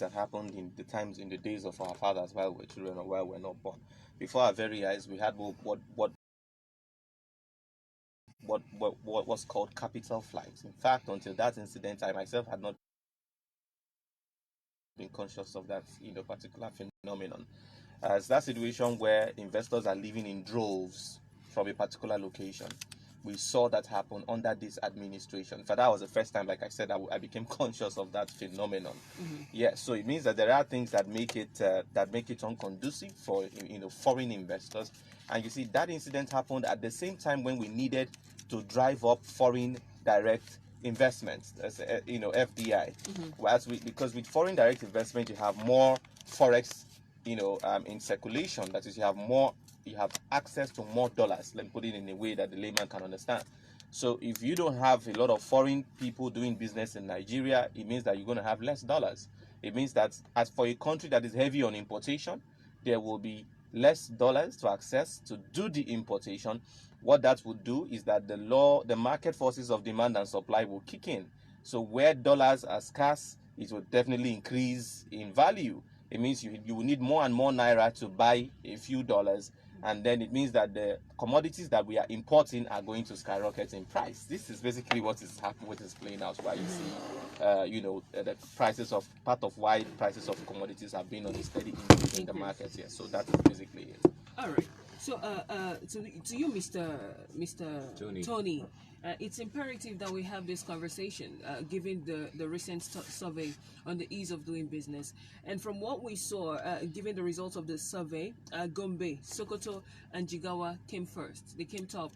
that happened in the days of our fathers while we're children or while we're not born. Before our very eyes, we had what was called capital flight. In fact, until that incident, I myself had not been conscious of that particular phenomenon. It's that situation where investors are leaving in droves from a particular location. We saw that happen under this administration. In fact, that was the first time, like I said, I became conscious of that phenomenon. Yeah, so it means that there are things that make it unconducive for foreign investors. And you see, that incident happened at the same time when we needed to drive up foreign direct investments, FDI. Because with foreign direct investment, you have more forex, in circulation. That is, you have access to more dollars. Let me put it in a way that the layman can understand. So if you don't have a lot of foreign people doing business in Nigeria, it means that you're going to have less dollars. It means that as for a country that is heavy on importation, there will be less dollars to access to do the importation. What that would do is that the market forces of demand and supply will kick in. So where dollars are scarce, it will definitely increase in value. It means you will need more and more naira to buy a few dollars, and then it means that the commodities that we are importing are going to skyrocket in price. This is basically what is happening, what is playing out, why you see, the prices of part of why prices of commodities have been on a steady increase in the market here. So that's basically it. All right. So, to you, Mr. Tony, it's imperative that we have this conversation, given the recent survey on the ease of doing business. And from what we saw, given the results of the survey, Gombe, Sokoto, and Jigawa came first. They came top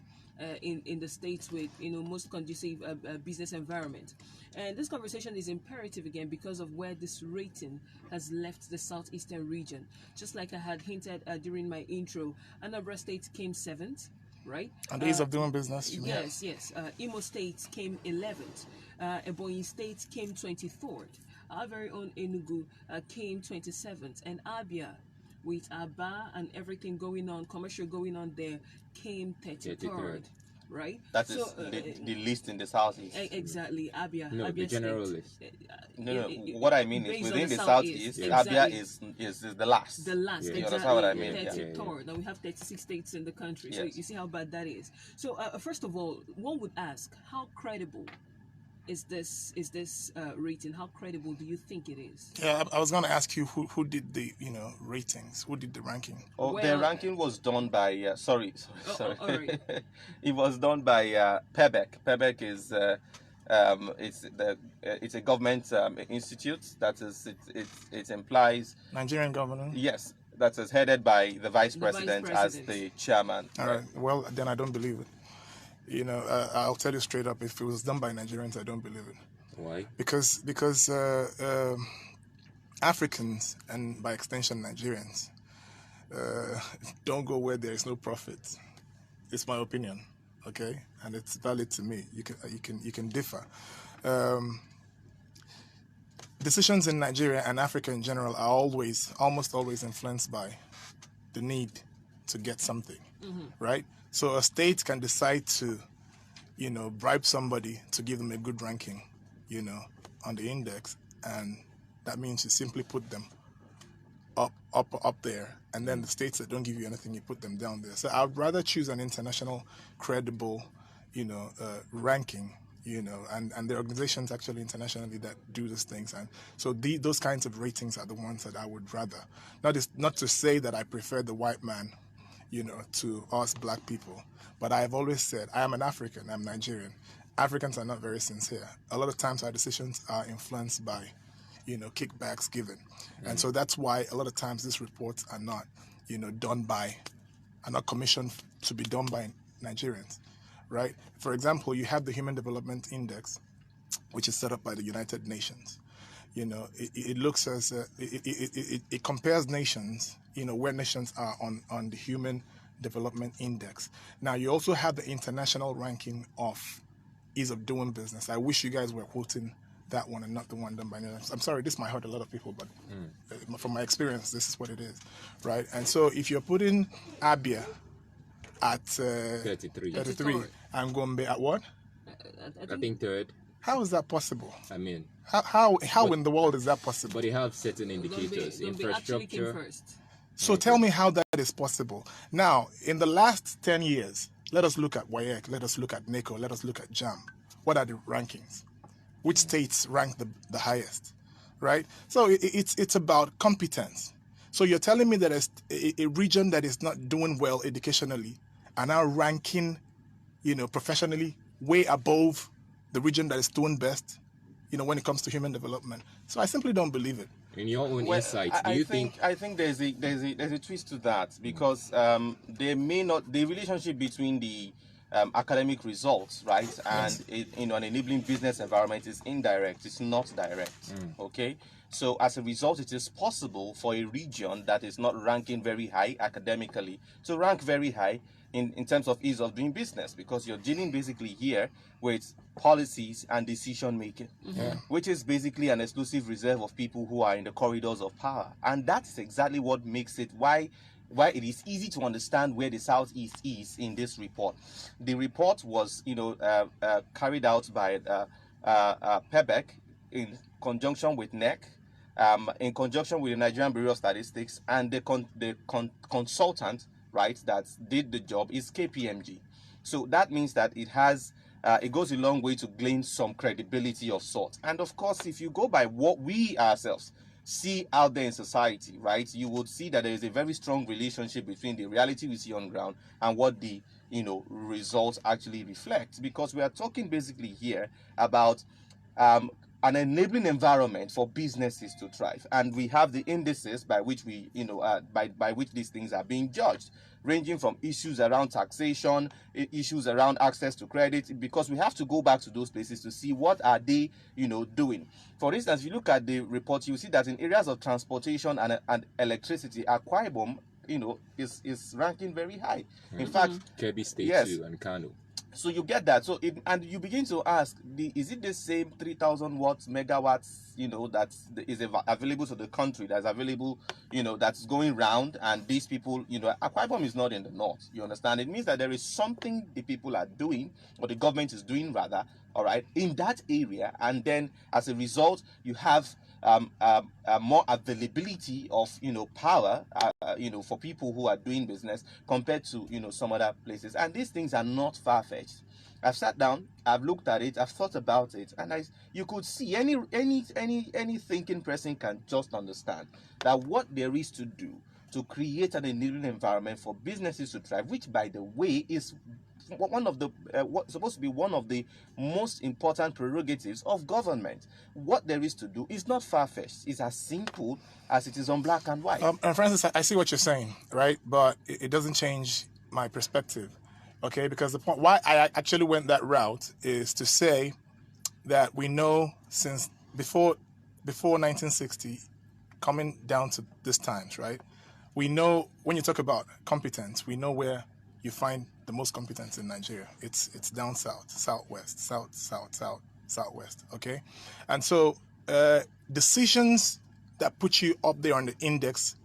in the states with most conducive business environment. And this conversation is imperative again because of where this rating has left the southeastern region. Just like I had hinted during my intro, Anambra State came 7th, right? On the ease of doing business. Yes. Imo State came 11th. Ebonyi State came 24th. Our very own Enugu came 27th, and Abia, with Aba and everything going on, commercial going on there, came 33rd. Right? That is the list in the southeast. Exactly, Abia. No, Abia the general State. list. No. What I mean is within the southeast, exactly. Abia is the last. The last, You exactly. understand what I mean? 33rd. Now we have 36 states in the country. So you see how bad that is. So first of all, one would ask, how credible is this rating? How credible do you think it is? Yeah, I was going to ask you who did the ratings, who did the ranking. The ranking was done by sorry. All right. It was done by PEBEC. PEBEC is it's a government institute that is it implies Nigerian government. Yes, that is headed by the vice president as the chairman. All right. Well, then I don't believe it. I'll tell you straight up, if it was done by Nigerians, I don't believe it. Why? Because Africans, and by extension Nigerians, don't go where there is no profit. It's my opinion, okay, and it's valid to me. You can differ. Decisions in Nigeria and Africa in general are almost always influenced by the need to get something, right? So a state can decide to, bribe somebody to give them a good ranking, on the index, and that means you simply put them up there, and then the states that don't give you anything, you put them down there. So I'd rather choose an international, credible, ranking, and the organizations actually internationally that do these things, and so those kinds of ratings are the ones that I would rather. Not to say that I prefer the white man, to us black people. But I've always said, I am an African, I'm Nigerian. Africans are not very sincere. A lot of times our decisions are influenced by, kickbacks given. And so that's why a lot of times these reports are not, are not commissioned to be done by Nigerians, right? For example, you have the Human Development Index, which is set up by the United Nations. It looks as, it compares nations, where nations are on the Human Development Index. Now, you also have the international ranking of ease of doing business. I wish you guys were quoting that one and not the one done by Netherlands. I'm sorry, this might hurt a lot of people, but from my experience, this is what it is, right? And so if you're putting Abia at 33 and Gombe at what? I think third. How is that possible? I mean, How in the world is that possible? but they have certain indicators, infrastructure. First. So tell me how that is possible. Now, in the last 10 years, let us look at WAEC, let us look at NACO, let us look at JAM. What are the rankings? Which states rank the highest, right? So it's about competence. So you're telling me that a region that is not doing well educationally are now ranking, professionally way above the region that is doing best, when it comes to human development. So I simply don't believe it. In your own insights, do you think? I think there's a twist to that, because there may not, the relationship between the academic results, right, and an enabling business environment is indirect. It's not direct. Okay. So as a result, it is possible for a region that is not ranking very high academically to rank very high in terms of ease of doing business, because you're dealing basically here with policies and decision making, which is basically an exclusive reserve of people who are in the corridors of power. And that's exactly what makes it why it is easy to understand where the Southeast is in this report. The report was carried out by PEBEC in conjunction with NEC, in conjunction with the Nigerian Bureau of Statistics, and the consultant, right, that did the job is KPMG. So that means that it goes a long way to gain some credibility of sort. And of course, if you go by what we ourselves see out there in society, right, you would see that there is a very strong relationship between the reality we see on ground and what the results actually reflect. Because we are talking basically here about an enabling environment for businesses to thrive, and we have the indices by which by which these things are being judged, ranging from issues around taxation, issues around access to credit, because we have to go back to those places to see what are they doing. For instance, if you look at the report, you see that in areas of transportation and electricity, Akwa Ibom is ranking very high. In fact, Kebbi State yes, too, and Kano. So you get that. So and you begin to ask, is it the same 3,000 watts megawatts that is available to the country, that's available, that's going round, and these people, Akwa Ibom is not in the north. You understand? It means that there is something the people are doing, or the government is doing rather, all right, in that area, and then as a result, you have more availability of power for people who are doing business compared to some other places. And these things are not far-fetched. I've sat down, I've looked at it, I've thought about it, and you could see any thinking person can just understand that what there is to do to create an enabling environment for businesses to thrive, which by the way is one of the supposed to be one of the most important prerogatives of government. What there is to do is not far-fetched. It's as simple as it is on black and white. And Francis, I see what you're saying, right? But it doesn't change my perspective, okay? Because the point why I actually went that route is to say that we know since before 1960, coming down to this times, right? We know when you talk about competence, we know where you find the most competence in Nigeria. It's down south, southwest, southwest, okay? And so decisions that put you up there on the index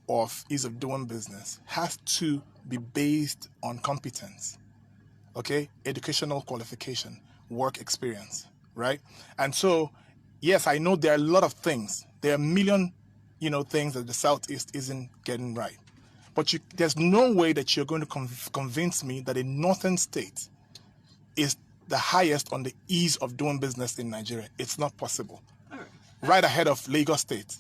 of ease of doing business has to be based on competence, okay? Educational qualification, work experience, right? And so, yes, I know there are a lot of things. There are a million, things that the Southeast isn't getting right. But there's no way that you're going to convince me that a northern state is the highest on the ease of doing business in Nigeria. It's not possible. Right ahead of Lagos State.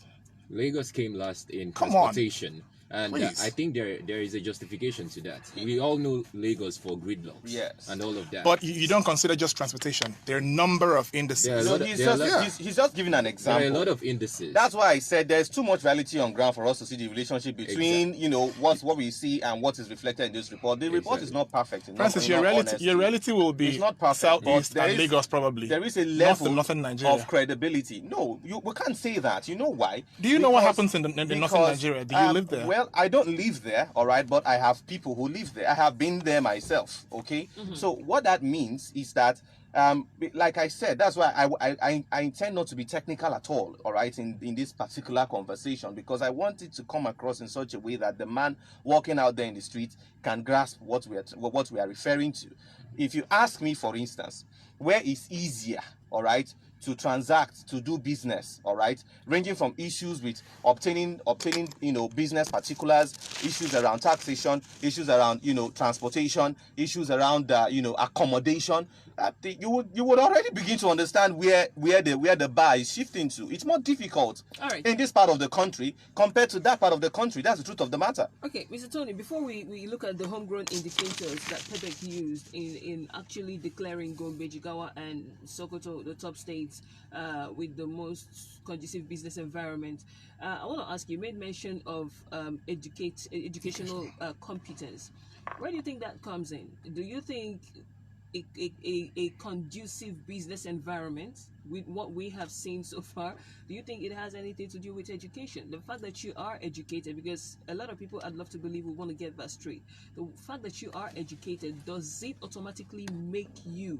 Lagos came last in transportation. And I think there is a justification to that. We all know Lagos for gridlocks, yes, and all of that. But you don't consider just transportation. There are a number of indices. He's just giving an example. There are a lot of indices. That's why I said there's too much reality on ground for us to see the relationship between what we see and what is reflected in this report. The report is not perfect. Francis, your reality will be not perfect, Southeast and Lagos probably. There is a level northern Nigeria of credibility. No, we can't say that. You know why? Do you know what happens in the northern Nigeria? Do you live there? Well, I don't live there, all right, but I have people who live there. I have been there myself, okay? So what that means is that Like I said, that's why I intend not to be technical at all right, in this particular conversation, because I want it to come across in such a way that the man walking out there in the street can grasp what we are referring to. If you ask me, for instance, where is easier, all right, to transact, to do business, all right, ranging from issues with obtaining business particulars, issues around taxation, issues around transportation, issues around accommodation, you would already begin to understand where the bar is shifting to. It's more difficult in this part of the country compared to that part of the country. That's the truth of the matter. Okay, Mr. Tony, before we look at the homegrown indicators that PEPEC used in actually declaring Gombe, Jigawa, and Sokoto the top states with the most conducive business environment, I want to ask you, made mention of educational competence. Where do you think that comes in? Do you think a conducive business environment with what we have seen so far, do you think it has anything to do with education? The fact that you are educated, because a lot of people, I'd love to believe, we want to get that straight. The fact that you are educated, does it automatically make you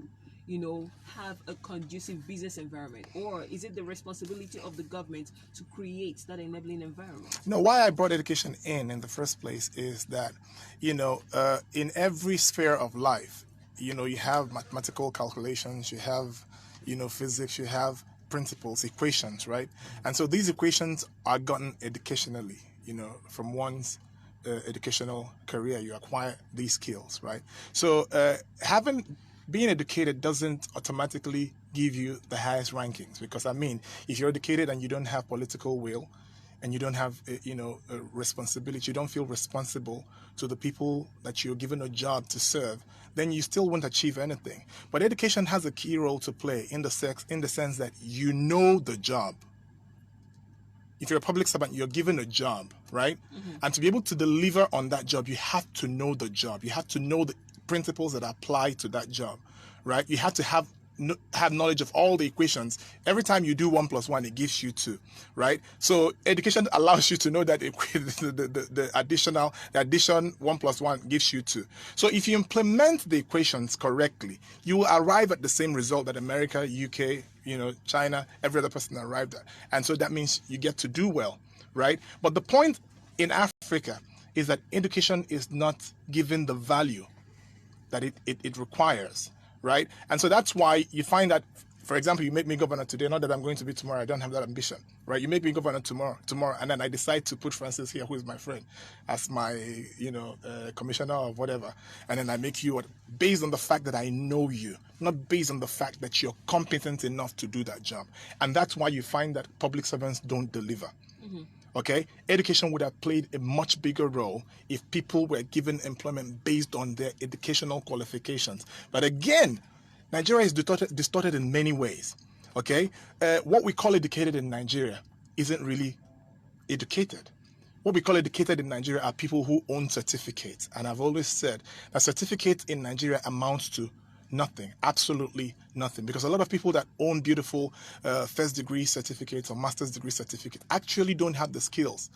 have a conducive business environment, or is it the responsibility of the government to create that enabling environment? No, why I brought education in the first place is that in every sphere of life, you have mathematical calculations, you have physics, you have principles, equations, right? And so these equations are gotten educationally, from one's educational career. You acquire these skills, right? So being educated doesn't automatically give you the highest rankings, because if you're educated and you don't have political will, and you don't have a responsibility, you don't feel responsible to the people that you're given a job to serve, then you still won't achieve anything. But education has a key role to play in the sense that you know the job. If you're a public servant, you're given a job, right? Mm-hmm. And to be able to deliver on that job, you have to know the job. You have to know the principles that apply to that job, right? You have to have knowledge of all the equations. Every time you do 1 + 1, it gives you 2, right? So education allows you to know that the addition 1 + 1 gives you 2. So if you implement the equations correctly, you will arrive at the same result that America, UK, China, every other person arrived at. And so that means you get to do well, right? But the point in Africa is that education is not given the value that it requires, right? And so that's why you find that, for example, you make me governor today, not that I'm going to be tomorrow, I don't have that ambition, right? You make me governor tomorrow, and then I decide to put Francis here, who is my friend, as my, commissioner or whatever, and then I make you based on the fact that I know you, not based on the fact that you're competent enough to do that job. And that's why you find that public servants don't deliver. Mm-hmm. Okay, education would have played a much bigger role if people were given employment based on their educational qualifications. But again, Nigeria is distorted in many ways. Okay, what we call educated in Nigeria isn't really educated. What we call educated in Nigeria are people who own certificates. And I've always said that certificates in Nigeria amounts to nothing, absolutely nothing, because a lot of people that own beautiful first degree certificates or master's degree certificates actually don't have the skills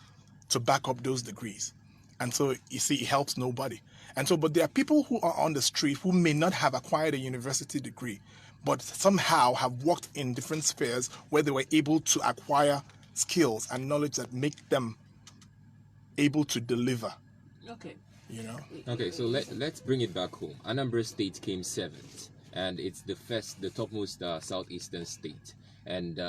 to back up those degrees. And so you see, it helps nobody. And so, but there are people who are on the street who may not have acquired a university degree, but somehow have worked in different spheres where they were able to acquire skills and knowledge that make them able to deliver. Okay. Okay, so let's bring it back home. Anambra State came 7th, and it's the topmost southeastern state, and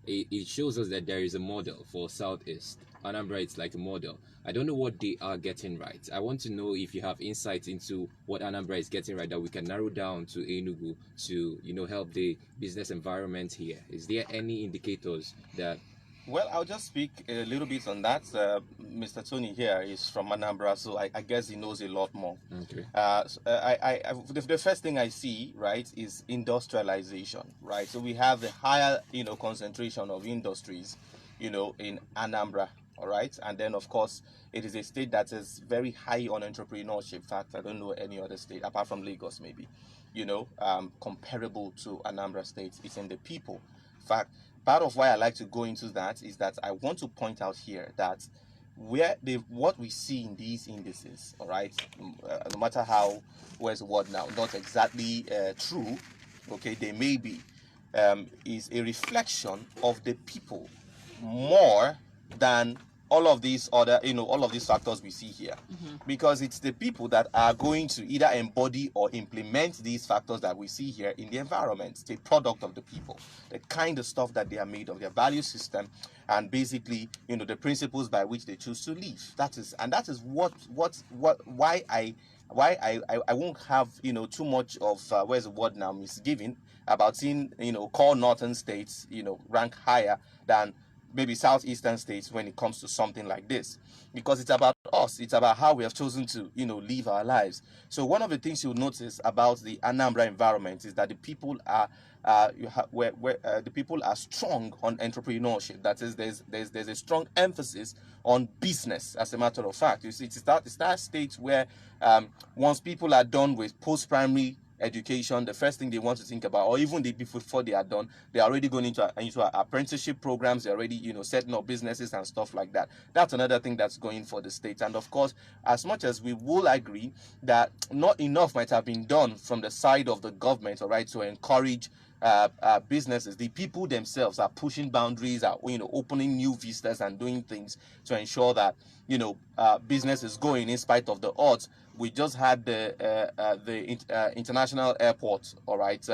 it shows us that there is a model for Southeast. Anambra, it's like a model. I don't know what they are getting right. I want to know if you have insight into what Anambra is getting right that we can narrow down to Enugu to help the business environment here. Is there any indicators that? Well, I'll just speak a little bit on that. Mr. Tony here is from Anambra, so I guess he knows a lot more. Okay. The first thing I see, right, is industrialization, right? So we have the higher, concentration of industries, in Anambra, all right? And then, of course, it is a state that is very high on entrepreneurship. In fact, I don't know any other state, apart from Lagos, maybe, comparable to Anambra State. It's in the people. In fact, part of why I like to go into that is that I want to point out here that what we see in these indices, all right, no matter how, where's the word now, not exactly true, okay, they may be, is a reflection of the people more than all of these other, all of these factors we see here. Because it's the people that are going to either embody or implement these factors that we see here in the environment. It's a product of the people, the kind of stuff that they are made of, their value system, and basically, the principles by which they choose to live. That is why I won't have too much of where's the word now, misgiving about seeing core northern states rank higher than maybe southeastern states when it comes to something like this, because it's about us. It's about how we have chosen to live our lives. So one of the things you'll notice about the Anambra environment is that the people are the people are strong on entrepreneurship. That is, there's a strong emphasis on business. As a matter of fact, you see, it's that state where once people are done with post-primary education, the first thing they want to think about, or even before they are done, they're already going into apprenticeship programs. They're already setting up businesses and stuff like that. That's another thing that's going for the state. And of course, as much as we will agree that not enough might have been done from the side of the government, all right, to encourage businesses, the people themselves are pushing boundaries, are opening new vistas and doing things to ensure that business is going in spite of the odds. We just had the international airport, all right,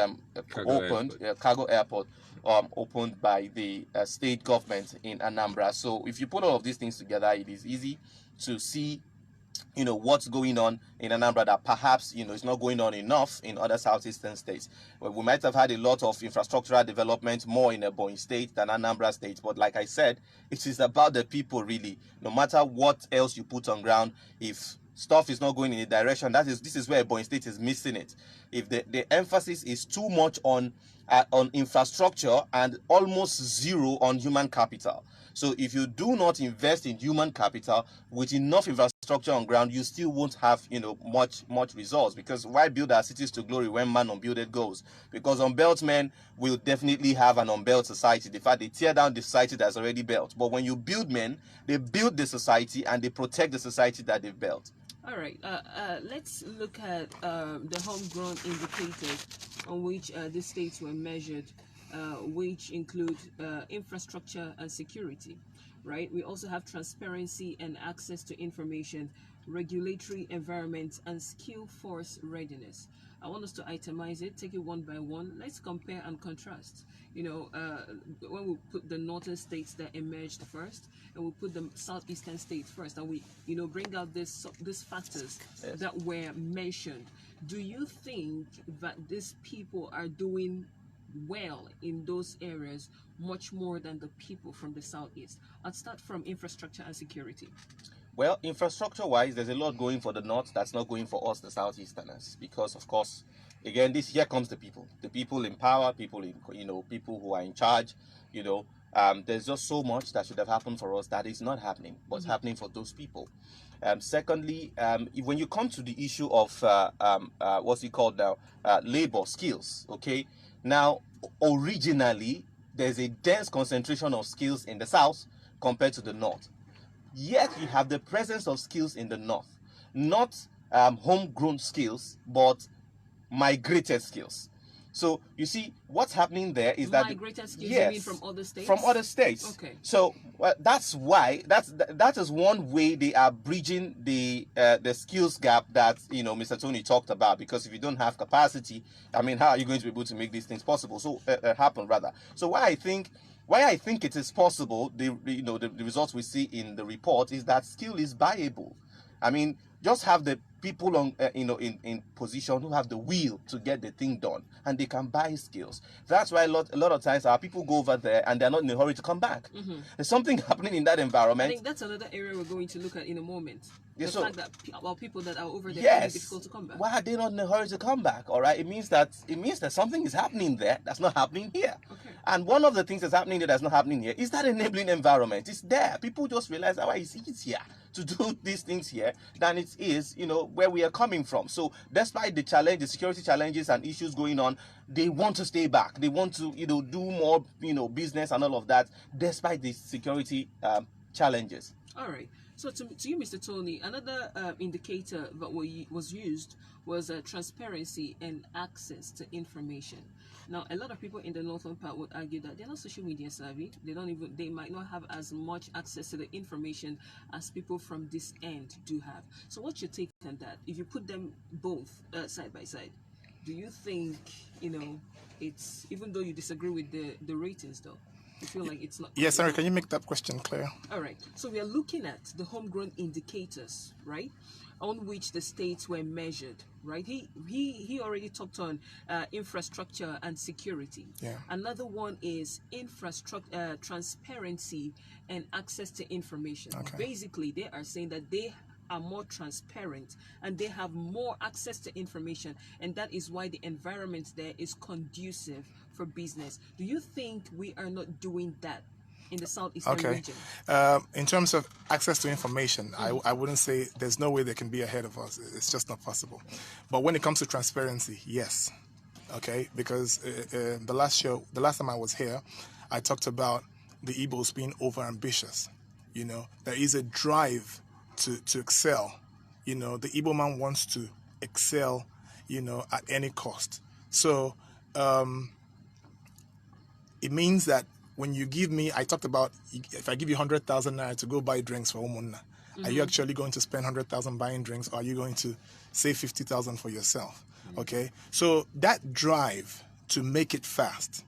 cargo airport opened by the state government in Anambra. So if you put all of these things together, it is easy to see what's going on in Anambra that perhaps is not going on enough in other southeastern states. Well, we might have had a lot of infrastructural development more in Ebonyi State than Anambra State, but like I said, it is about the people really. No matter what else you put on ground, if stuff is not going in a direction, this is where Ebonyi State is missing it. If the emphasis is too much on infrastructure and almost zero on human capital. So if you do not invest in human capital with enough infrastructure on ground, you still won't have much results. Because why build our cities to glory when man unbuilded goes? Because unbuilt men will definitely have an unbuilt society. In fact, they tear down the society that's already built. But when you build men, they build the society and they protect the society that they've built. All right, let's look at the homegrown indicators on which the states were measured, which include infrastructure and security, right? We also have transparency and access to information, regulatory environment, and skill force readiness. I want us to itemize it, take it one by one. Let's compare and contrast. When we put the northern states that emerged first, and we put the southeastern states first, and we, bring out these factors that were mentioned. Do you think that these people are doing well in those areas much more than the people from the southeast? I'll start from infrastructure and security. Well, infrastructure-wise, there's a lot going for the north that's not going for us, the southeasterners, because of course, again, here comes the people in power, people who are in charge. There's just so much that should have happened for us that is not happening. What's happening for those people? Secondly, when you come to the issue of what's it called now, labor skills. Okay, now originally there's a dense concentration of skills in the south compared to the north. Yet you have the presence of skills in the north, not homegrown skills, but migrated skills. So you see, what's happening there is that migrated skills, you mean from other states? From other states. Okay. So that's why that is one way they are bridging the skills gap that Mr. Tony talked about. Because if you don't have capacity, I mean, how are you going to be able to make these things possible? So happen rather. So why I think it is possible, the results we see in the report is that skill is buyable. I mean, just have the people on in position who have the will to get the thing done, and they can buy skills. That's why a lot of times our people go over there and they're not in a hurry to come back. There's something happening in that environment. I think that's another area we're going to look at in a moment. The fact that people that are over there yes, find it difficult to come back. Why are they not in a hurry to come back? All right, it means that something is happening there that's not happening here. Okay. And one of the things that's happening there that's not happening here is that enabling environment. It's there. People just realize that it's easier to do these things here than it is, where we are coming from. So despite the security challenges and issues going on, they want to stay back. They want to, do more, business and all of that, despite the security challenges. All right. So to you, Mr. Tony, another indicator that was used was transparency and access to information. Now, a lot of people in the northern part would argue that they're not social media savvy. They might not have as much access to the information as people from this end do have. So what's your take on that? If you put them both side by side, do you think, it's, even though you disagree with the ratings though, you feel like it's not? Yes, sorry, can you make that question clear? All right. So we are looking at the homegrown indicators, right, on which the states were measured, right? He already talked on infrastructure and security. Yeah. Another one is infrastructure, transparency and access to information. Okay. Basically, they are saying that they are more transparent and they have more access to information, and that is why the environment there is conducive for business. Do you think we are not doing that in the southeastern region? In terms of access to information, I wouldn't say there's no way they can be ahead of us. It's just not possible. But when it comes to transparency, yes. Okay, because the last time I was here, I talked about the Igbos being over ambitious. There is a drive to excel. The Igbo man wants to excel, at any cost. So it means that when you give me, I talked about, if I give you 100,000 naira to go buy drinks for Umunna, are you actually going to spend 100,000 buying drinks, or are you going to save 50,000 for yourself? Okay, so that drive to make it fast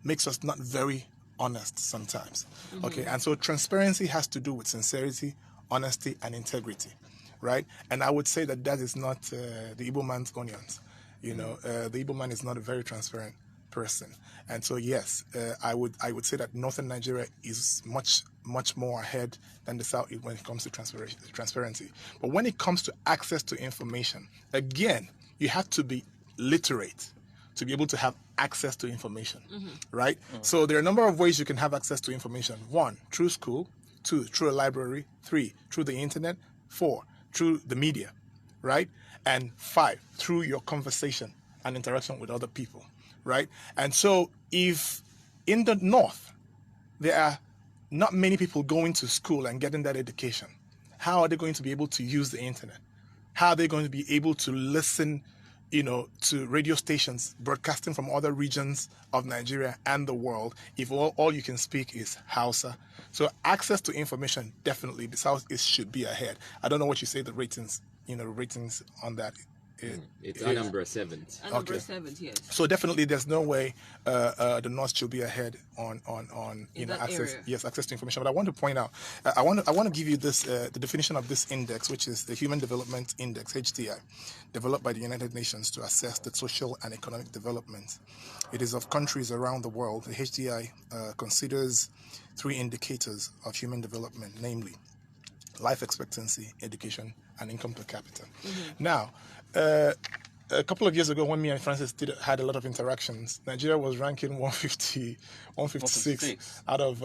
makes us not very honest sometimes. Okay, and so transparency has to do with sincerity, honesty, and integrity, right? And I would say that is not the Igbo man's onions. The Igbo man is not a very transparent person, and so yes, I would say that northern Nigeria is much more ahead than the south when it comes to transparency. But when it comes to access to information, again, you have to be literate to be able to have access to information, right? So there are a number of ways you can have access to information. 1, through school. 2, through a library. 3, through the internet. 4, through the media, right? And 5, through your conversation and interaction with other people, right? And so if in the north there are not many people going to school and getting that education, how are they going to be able to use the internet? How are they going to be able to listen, to radio stations broadcasting from other regions of Nigeria and the world if all you can speak is Hausa? So access to information, definitely the Southeast should be ahead. I don't know what you say the ratings on that. It's Anambra 7th. Anambra 7th, yes. So definitely there's no way the North should be ahead on access. Area. Yes, access to information. But I want to point out, I want to give you this the definition of this index, which is the Human Development Index (HDI), developed by the United Nations to assess the social and economic development. It is of countries around the world. The HDI considers 3 indicators of human development, namely life expectancy, education, and income per capita. Now, a couple of years ago, when me and Francis had a lot of interactions, Nigeria was ranking 156 out of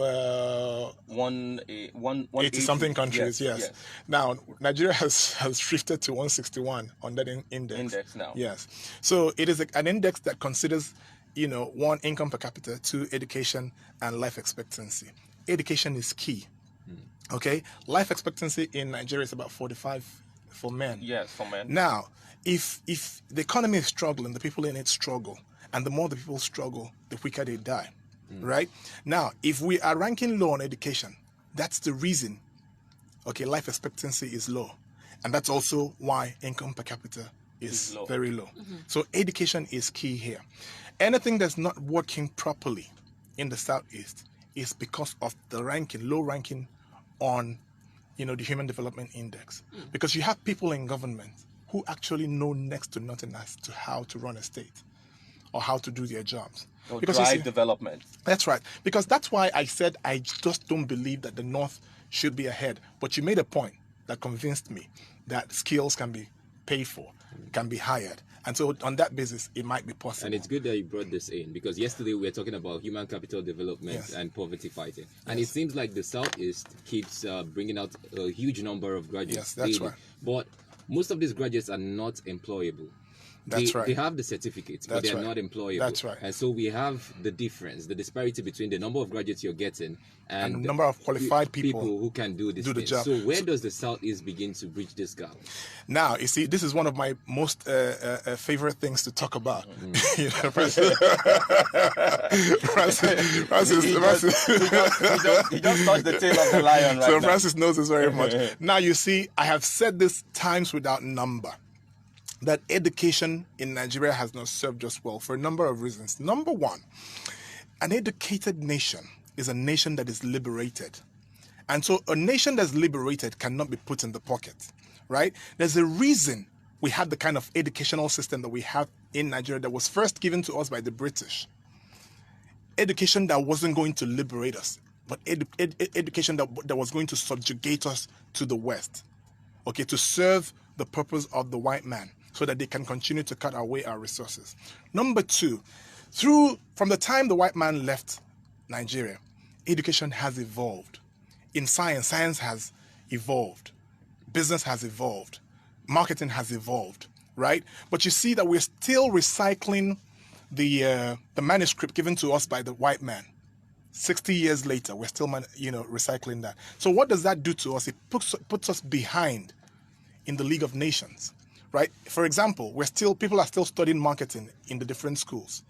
180 something countries. Yes. Now Nigeria has shifted to 161 on that index now. Yes. So it is an index that considers, 1, income per capita, 2, education, and life expectancy. Education is key. Okay, life expectancy in Nigeria is about 45 for men. Yes, for men. Now, if the economy is struggling, the people in it struggle, and the more the people struggle, the quicker they die, right? Now, if we are ranking low on education, that's the reason. Okay, life expectancy is low, and that's also why income per capita is low. Very low. So education is key here. Anything that's not working properly in the Southeast is because of the low ranking on the Human Development Index, because you have people in government who actually know next to nothing as to how to run a state or how to do their jobs. Because drive development. That's right. Because that's why I said I just don't believe that the North should be ahead. But you made a point that convinced me that skills can be paid for, can be hired. And so on that basis, it might be possible. And it's good that you brought this in, because yesterday we were talking about human capital development and poverty fighting. And it seems like the Southeast keeps bringing out a huge number of graduates. Yes, that's daily. right. But most of these graduates are not employable. That's right. They have the certificates, but That's they're right. not employable. That's right. And so we have the difference, the disparity between the number of graduates you're getting and the number of qualified people who can do this do the thing. job. So where does the Southeast begin to bridge this gap? Now, you see, this is one of my most favorite things to talk about. You know, Francis, he just touched the tail of the lion right so now. Francis knows this very much. Now, you see, I have said this times without number, that education in Nigeria has not served us well for a number of reasons. Number one, an educated nation is a nation that is liberated. And so a nation that's liberated cannot be put in the pocket, right? There's a reason we have the kind of educational system that we have in Nigeria that was first given to us by the British. Education that wasn't going to liberate us, but education that was going to subjugate us to the West, okay, to serve the purpose of the white man so that they can continue to cut away our resources. Number two, from the time the white man left Nigeria, education has evolved. In science has evolved. Business has evolved. Marketing has evolved, right? But you see that we're still recycling the manuscript given to us by the white man. 60 years later, we're still recycling that. So what does that do to us? It puts us behind in the League of Nations, right? For example, people are still studying marketing in the different schools.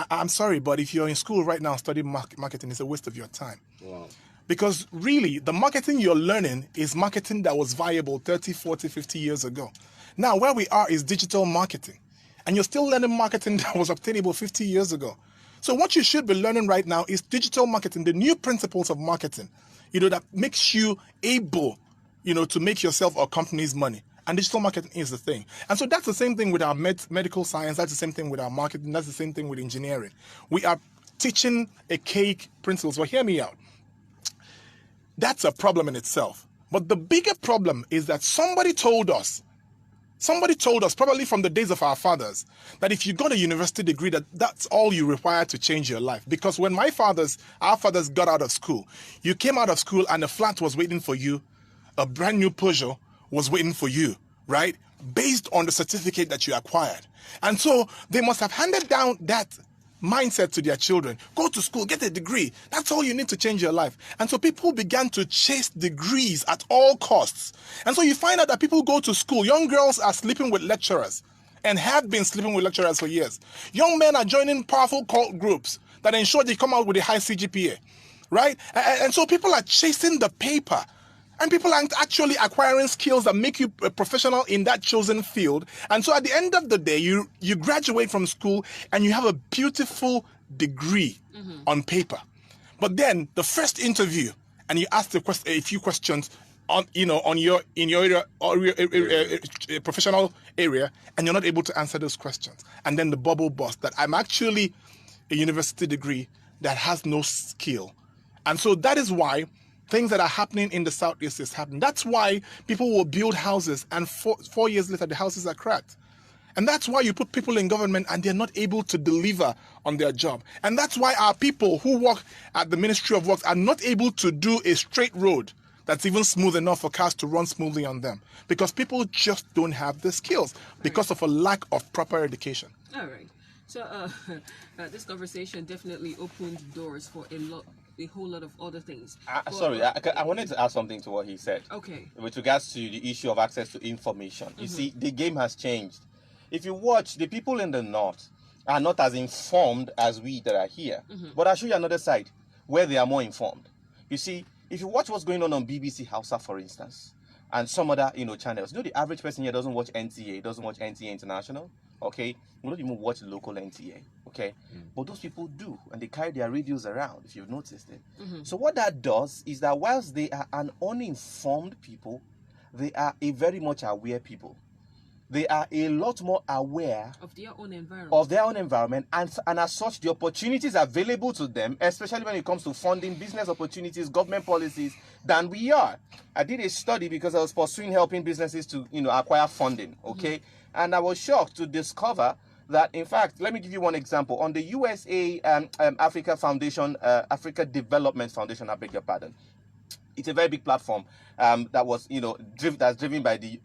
I'm sorry, but if you're in school right now studying marketing, it's a waste of your time. Wow. Because really, the marketing you're learning is marketing that was viable 30, 40, 50 years ago. Now, where we are is digital marketing. And you're still learning marketing that was obtainable 50 years ago. So what you should be learning right now is digital marketing, the new principles of marketing, that makes you able, to make yourself or companies money. And digital marketing is the thing. And so that's the same thing with our medical science. That's the same thing with our marketing. That's the same thing with engineering. We are teaching archaic principles. But hear me out. That's a problem in itself. But the bigger problem is that somebody told us, probably from the days of our fathers, that if you got a university degree, that's all you require to change your life. Because when our fathers got out of school, you came out of school and a flat was waiting for you, a brand new Peugeot was waiting for you, right? Based on the certificate that you acquired. And so they must have handed down that mindset to their children. Go to school, get a degree. That's all you need to change your life. And so people began to chase degrees at all costs. And so you find out that people go to school. Young girls are sleeping with lecturers and have been sleeping with lecturers for years. Young men are joining powerful cult groups that ensure they come out with a high CGPA, right? And so people are chasing the paper. And people aren't actually acquiring skills that make you a professional in that chosen field. And so at the end of the day, you graduate from school and you have a beautiful degree on paper. But then the first interview, and you ask a few questions in your professional area, and you're not able to answer those questions. And then the bubble bursts that I'm actually a university degree that has no skill. And so that is why things that are happening in the Southeast is happening. That's why people will build houses and 4 years later the houses are cracked. And that's why you put people in government and they're not able to deliver on their job. And that's why our people who work at the Ministry of Works are not able to do a straight road that's even smooth enough for cars to run smoothly on them. Because people just don't have the skills because of a lack of proper education. All right. So this conversation definitely opened doors for a whole lot of other things. I wanted to add something to what he said. Okay. With regards to the issue of access to information. You see, the game has changed. If you watch, the people in the north are not as informed as we that are here. But I'll show you another side where they are more informed. You see, if you watch what's going on BBC Hausa, for instance, and some other channels, the average person here doesn't watch NTA, doesn't watch NTA International. Okay, we don't even watch local NTA. Okay, but those people do, and they carry their radios around. If you've noticed it. So what that does is that whilst they are an uninformed people, they are a very much aware people. They are a lot more aware of their own environment, and as such, the opportunities available to them, especially when it comes to funding, business opportunities, government policies, than we are. I did a study because I was pursuing helping businesses to acquire funding. Okay. And I was shocked to discover that, in fact, let me give you one example. On the USA Africa Foundation, Africa Development Foundation, I beg your pardon, It's a very big platform that was, that's driven by the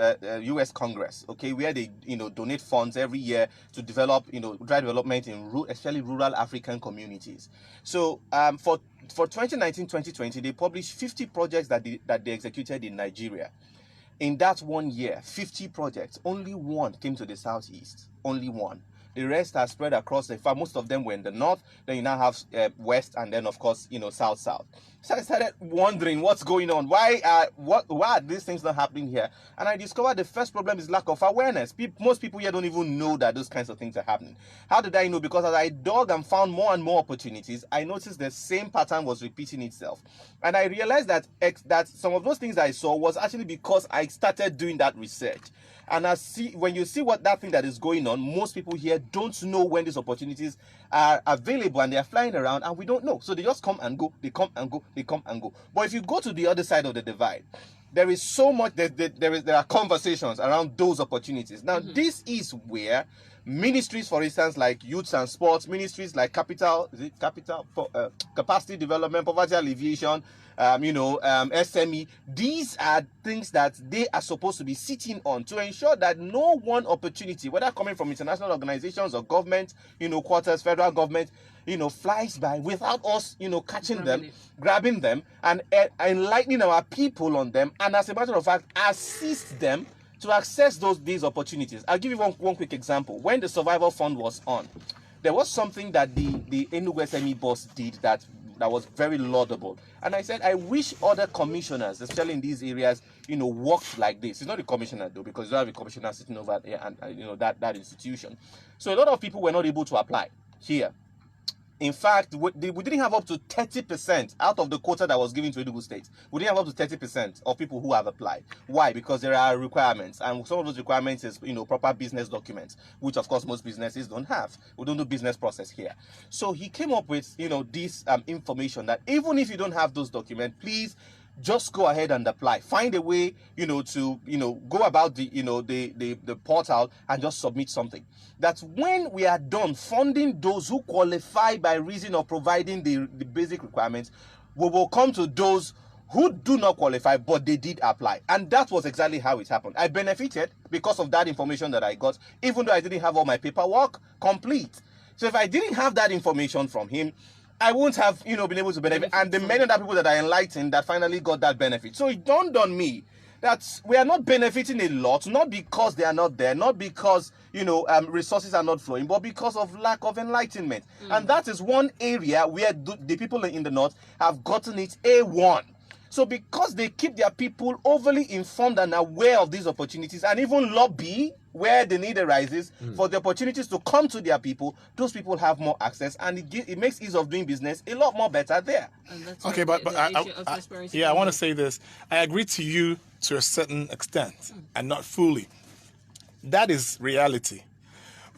U.S. Congress, okay, where they, donate funds every year to develop, drive development in especially rural African communities. So for 2019-2020, they published 50 projects that they executed in Nigeria. In that 1 year, 50 projects, only one came to the southeast. Only one. The rest are spread across the farm. Most of them were in the north. Then you now have west, and then of course, south. So I started wondering what's going on. Why are these things not happening here? And I discovered the first problem is lack of awareness. Most people here don't even know that those kinds of things are happening. How did I know? Because as I dug and found more and more opportunities, I noticed the same pattern was repeating itself. And I realized that some of those things I saw was actually because I started doing that research. And when you see that thing that is going on, most people here don't know when these opportunities are available, and they are flying around and we don't know. So they just come and go, they come and go, they come and go. But if you go to the other side of the divide, there is so much, there are conversations around those opportunities. Now, this is where ministries, for instance, like youth and sports, ministries like capacity development, poverty alleviation, SME, these are things that they are supposed to be sitting on to ensure that no one opportunity, whether coming from international organizations or government, quarters, federal government, flies by without us, catching them, grabbing them, and enlightening our people on them, and as a matter of fact, assist them to access these opportunities. I'll give you one quick example. When the Survival Fund was on, there was something that the Enugu SME boss did that was very laudable. And I said, I wish other commissioners, especially in these areas, worked like this. It's not the commissioner though, because you don't have a commissioner sitting over there and that institution. So a lot of people were not able to apply here. In fact, we didn't have up to 30% out of the quota that was given to Enugu State. We didn't have up to 30% of people who have applied. Why? Because there are requirements, and some of those requirements is proper business documents, which of course most businesses don't have. We don't do business process here. So he came up with this information that even if you don't have those documents, please just go ahead and apply. Find a way, to go about the portal and just submit something. That when we are done funding those who qualify by reason of providing the basic requirements, we will come to those who do not qualify, but they did apply. And that was exactly how it happened. I benefited because of that information that I got, even though I didn't have all my paperwork complete. So if I didn't have that information from him, I won't have, been able to benefit. And the many other people that are enlightened that finally got that benefit. So it dawned on me that we are not benefiting a lot, not because they are not there, not because, resources are not flowing, but because of lack of enlightenment. And that is one area where the people in the north have gotten it A1. So because they keep their people overly informed and aware of these opportunities, and even lobby where the need arises for the opportunities to come to their people, those people have more access, and it makes ease of doing business a lot more better there. Okay, but I want to say this. I agree to you to a certain extent, and not fully. That is reality.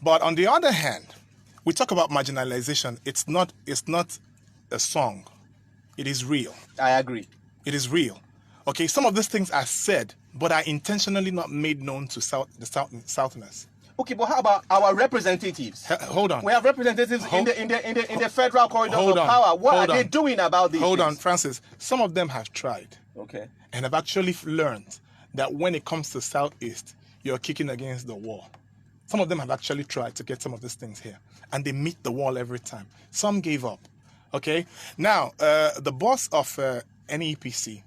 But on the other hand, we talk about marginalization. It's not a song. It is real. I agree. It is real. Okay, some of these things are said, but are intentionally not made known to the Southerners. Okay, but how about our representatives? Hold on. We have representatives in the federal corridors of power. What are they doing about this? Hold on, Francis. Some of them have tried. Okay. And have actually learned that when it comes to Southeast, you're kicking against the wall. Some of them have actually tried to get some of these things here, and they meet the wall every time. Some gave up. Okay. Now, the boss of NEPC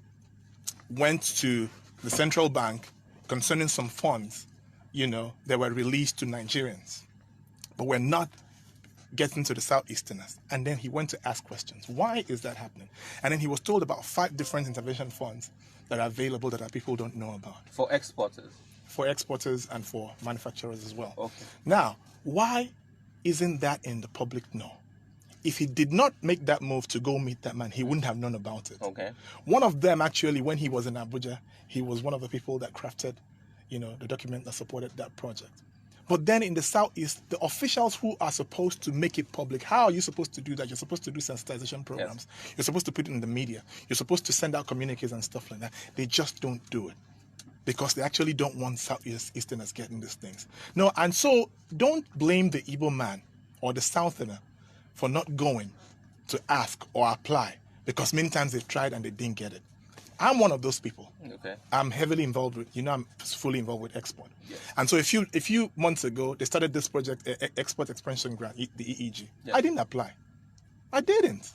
went to the central bank concerning some funds, that were released to Nigerians, but were not getting to the Southeasterners. And then he went to ask questions. Why is that happening? And then he was told about 5 different intervention funds that are available that our people don't know about. For exporters? For exporters and for manufacturers as well. Okay. Now, why isn't that in the public know? If he did not make that move to go meet that man, he wouldn't have known about it. Okay. One of them, actually, when he was in Abuja, he was one of the people that crafted, the document that supported that project. But then in the Southeast, the officials who are supposed to make it public, how are you supposed to do that? You're supposed to do sensitization programs. Yes. You're supposed to put it in the media. You're supposed to send out communiques and stuff like that. They just don't do it because they actually don't want Southeasterners getting these things. No, and so don't blame the Igbo man or the Southerner for not going to ask or apply, because many times they've tried and they didn't get it. I'm one of those people. Okay. I'm heavily involved with, I'm fully involved with export. Yes. And so a few months ago, they started this project, Export Expansion Grant, the EEG. Yes. I didn't apply. I didn't.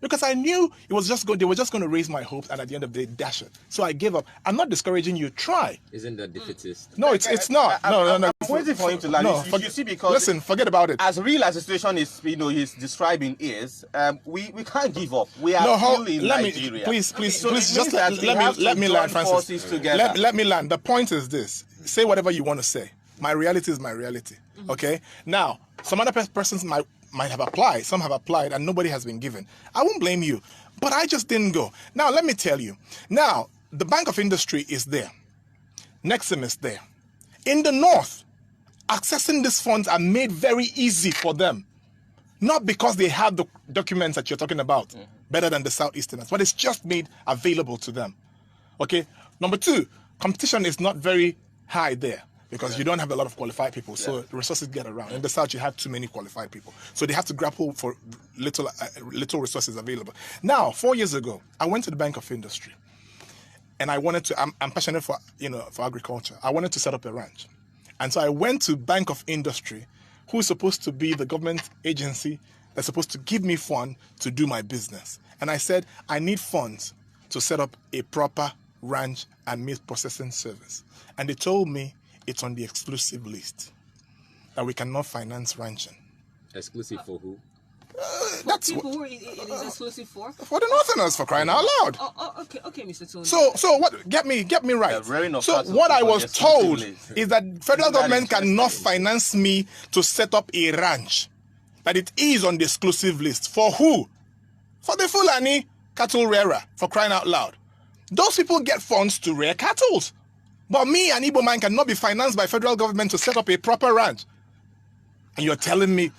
Because I knew they were just going to raise my hopes and at the end of the day dash it. So I gave up. I'm not discourering you. Try. Isn't that defeatist? No, it's not. No. I'm waiting for him to land. No, You see, because listen, forget about it. as real as the situation is, he's describing is, we can't give up. We are still in Nigeria. Please, So it just means that we have let to me join land, Francis. forces together. Let me land. The point is this: say whatever you want to say. My reality is my reality. Okay. Now, some other persons might have applied. Some have applied, and nobody has been given. I won't blame you, but I just didn't go. Now, let me tell you. Now, the Bank of Industry is there. Nexim is there. In the north, accessing these funds are made very easy for them. Not because they have the documents that you're talking about better than the Southeasterners, but it's just made available to them. Okay? Number two, competition is not very high there because you don't have a lot of qualified people, so the resources get around. In the South, you have too many qualified people. So they have to grapple for little resources available. Now, 4 years ago, I went to the Bank of Industry, and I wanted to, I'm passionate for agriculture. I wanted to set up a ranch. And so I went to Bank of Industry, who is supposed to be the government agency that's supposed to give me funds to do my business. And I said, I need funds to set up a proper ranch and meat processing service. And they told me it's on the exclusive list, that we cannot finance ranching. Exclusive for who? That's people who it is exclusive for the Northerners, for crying out loud. Okay, Mr. Tony. So what? Get me right. So what I was told is that federal government cannot finance me to set up a ranch, that it is on the exclusive list. For who? For the Fulani cattle rearer, for crying out loud. Those people get funds to rear cattle, but me, an Igbo man, cannot be financed by federal government to set up a proper ranch. And you're telling me?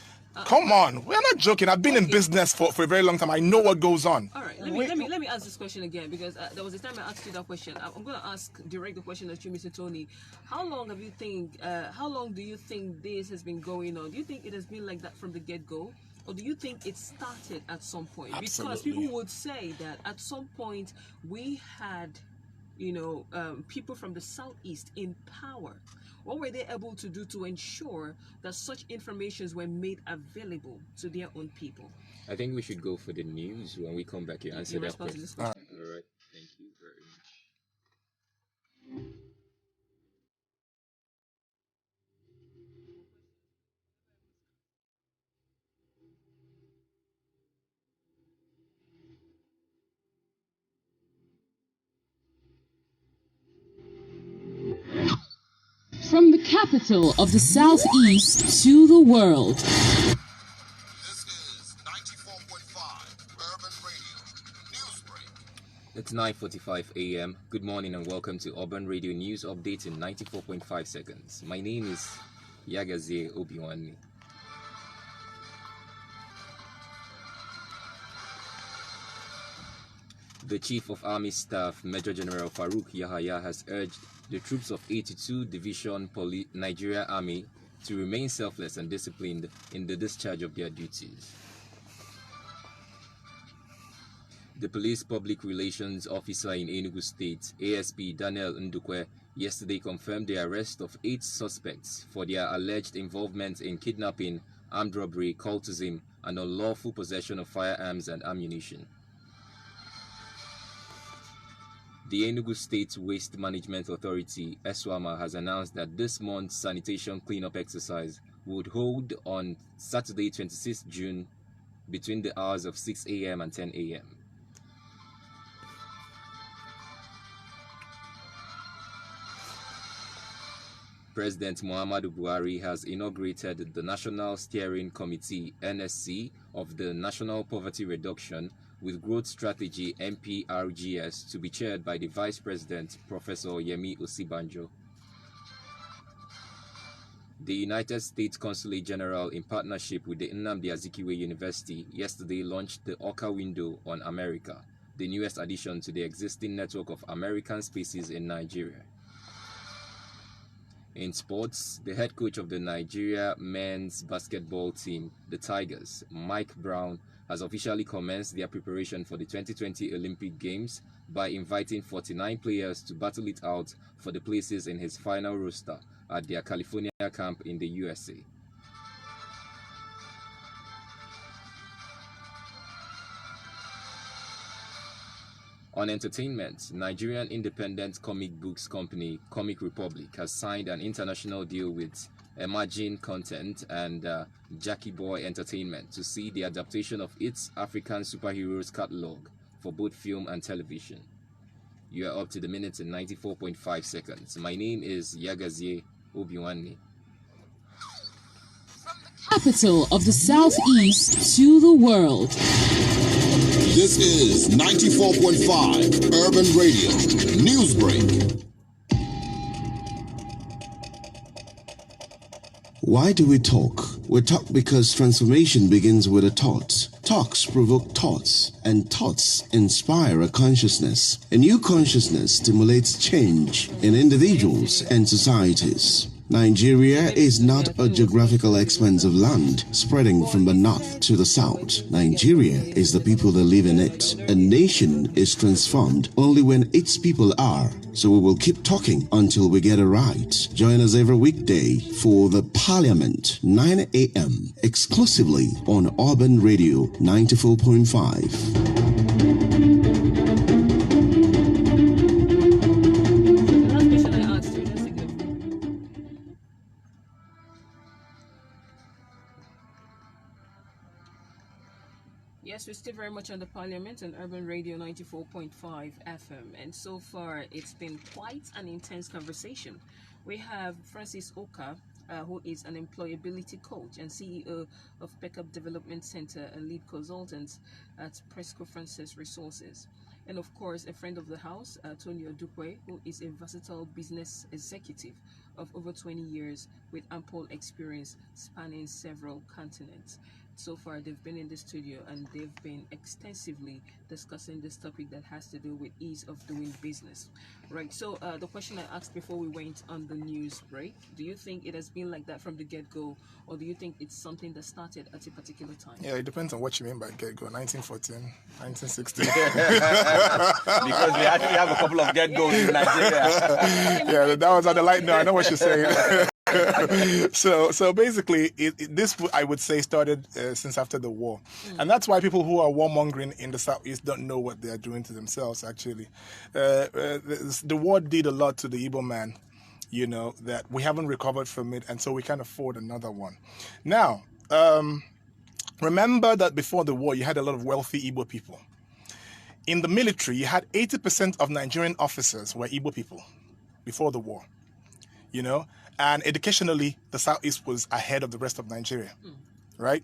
Come on, we're not joking. I've been in business for a very long time. I know what goes on. All right, let me ask this question again, because there was a time I asked you that question. I'm going to direct the question at you, Mr. Tony. How long do you think this has been going on? Do you think it has been like that from the get-go? Or do you think it started at some point? Absolutely. Because people would say that at some point we had, people from the Southeast in power. What were they able to do to ensure that such informations were made available to their own people? I think we should go for the news. When we come back, you answer that question. All right. Thank you very much. From the capital of the Southeast to the world. This is 94.5 Urban Radio News Break. It's 9:45 a.m. Good morning and welcome to Urban Radio News Update in 94.5 seconds. My name is Yagazie Obiwani. The Chief of Army Staff, Major General Farouk Yahaya, has urged the troops of 82 Division Nigeria Army to remain selfless and disciplined in the discharge of their duties. The Police Public Relations Officer in Enugu State, ASP Daniel Ndukwe, yesterday confirmed the arrest of 8 suspects for their alleged involvement in kidnapping, armed robbery, cultism, and unlawful possession of firearms and ammunition. The Enugu State Waste Management Authority, ESWAMA, has announced that this month's sanitation cleanup exercise would hold on Saturday, 26 June, between the hours of 6 a.m. and 10 a.m. President Muhammadu Buhari has inaugurated the National Steering Committee, NSC, of the National Poverty Reduction with Growth Strategy NPRGS to be chaired by the Vice President, Professor Yemi Osibanjo. The United States Consulate General, in partnership with the Nnamdi Azikiwe University, yesterday launched the Orca Window on America, the newest addition to the existing network of American spaces in Nigeria. In sports, the head coach of the Nigeria men's basketball team, the Tigers, Mike Brown, has officially commenced their preparation for the 2020 Olympic Games by inviting 49 players to battle it out for the places in his final roster at their California camp in the USA. On entertainment, Nigerian independent comic books company Comic Republic has signed an international deal with Emerging Content and Jackie Boy Entertainment to see the adaptation of its African superheroes catalog for both film and television. You are up to the minute in 94.5 seconds. My name is Yagazie Obiwanni. Capital of the Southeast to the world. This is 94.5 Urban Radio Newsbreak. Why do we talk? We talk because transformation begins with a thought. Talks provoke thoughts, and thoughts inspire a consciousness. A new consciousness stimulates change in individuals and societies. Nigeria is not a geographical expanse of land spreading from the north to the south. Nigeria is the people that live in it. A nation is transformed only when its people are. So we will keep talking until we get it right. Join us every weekday for the Parliament, 9 a.m., exclusively on Urban Radio 94.5. Yes, we're still very much on the Parliament and Urban Radio 94.5 FM, and so far it's been quite an intense conversation. We have Francis Oka, who is an employability coach and CEO of Pickup Development Center and lead consultant at Presco Francis Resources. And of course, a friend of the house, Tony Odukwe, who is a versatile business executive of over 20 years with ample experience spanning several continents. So far, they've been in the studio and they've been extensively discussing this topic that has to do with ease of doing business. Right, so the question I asked before we went on the news break, do you think it has been like that from the get-go, or do you think it's something that started at a particular time? Yeah, it depends on what you mean by get-go. 1914, 1960. Because we actually have a couple of get-goes in Nigeria. Yeah, that was on the light. No, I know what you're saying. So basically, this I would say started since after the war, and that's why people who are warmongering in the Southeast don't know what they are doing to themselves. Actually, the war did a lot to the Igbo man, you know, that we haven't recovered from it, and so we can't afford another one. Now, remember that before the war, you had a lot of wealthy Igbo people. In the military, you had 80% of Nigerian officers were Igbo people before the war, you know. And educationally, the Southeast was ahead of the rest of Nigeria, right?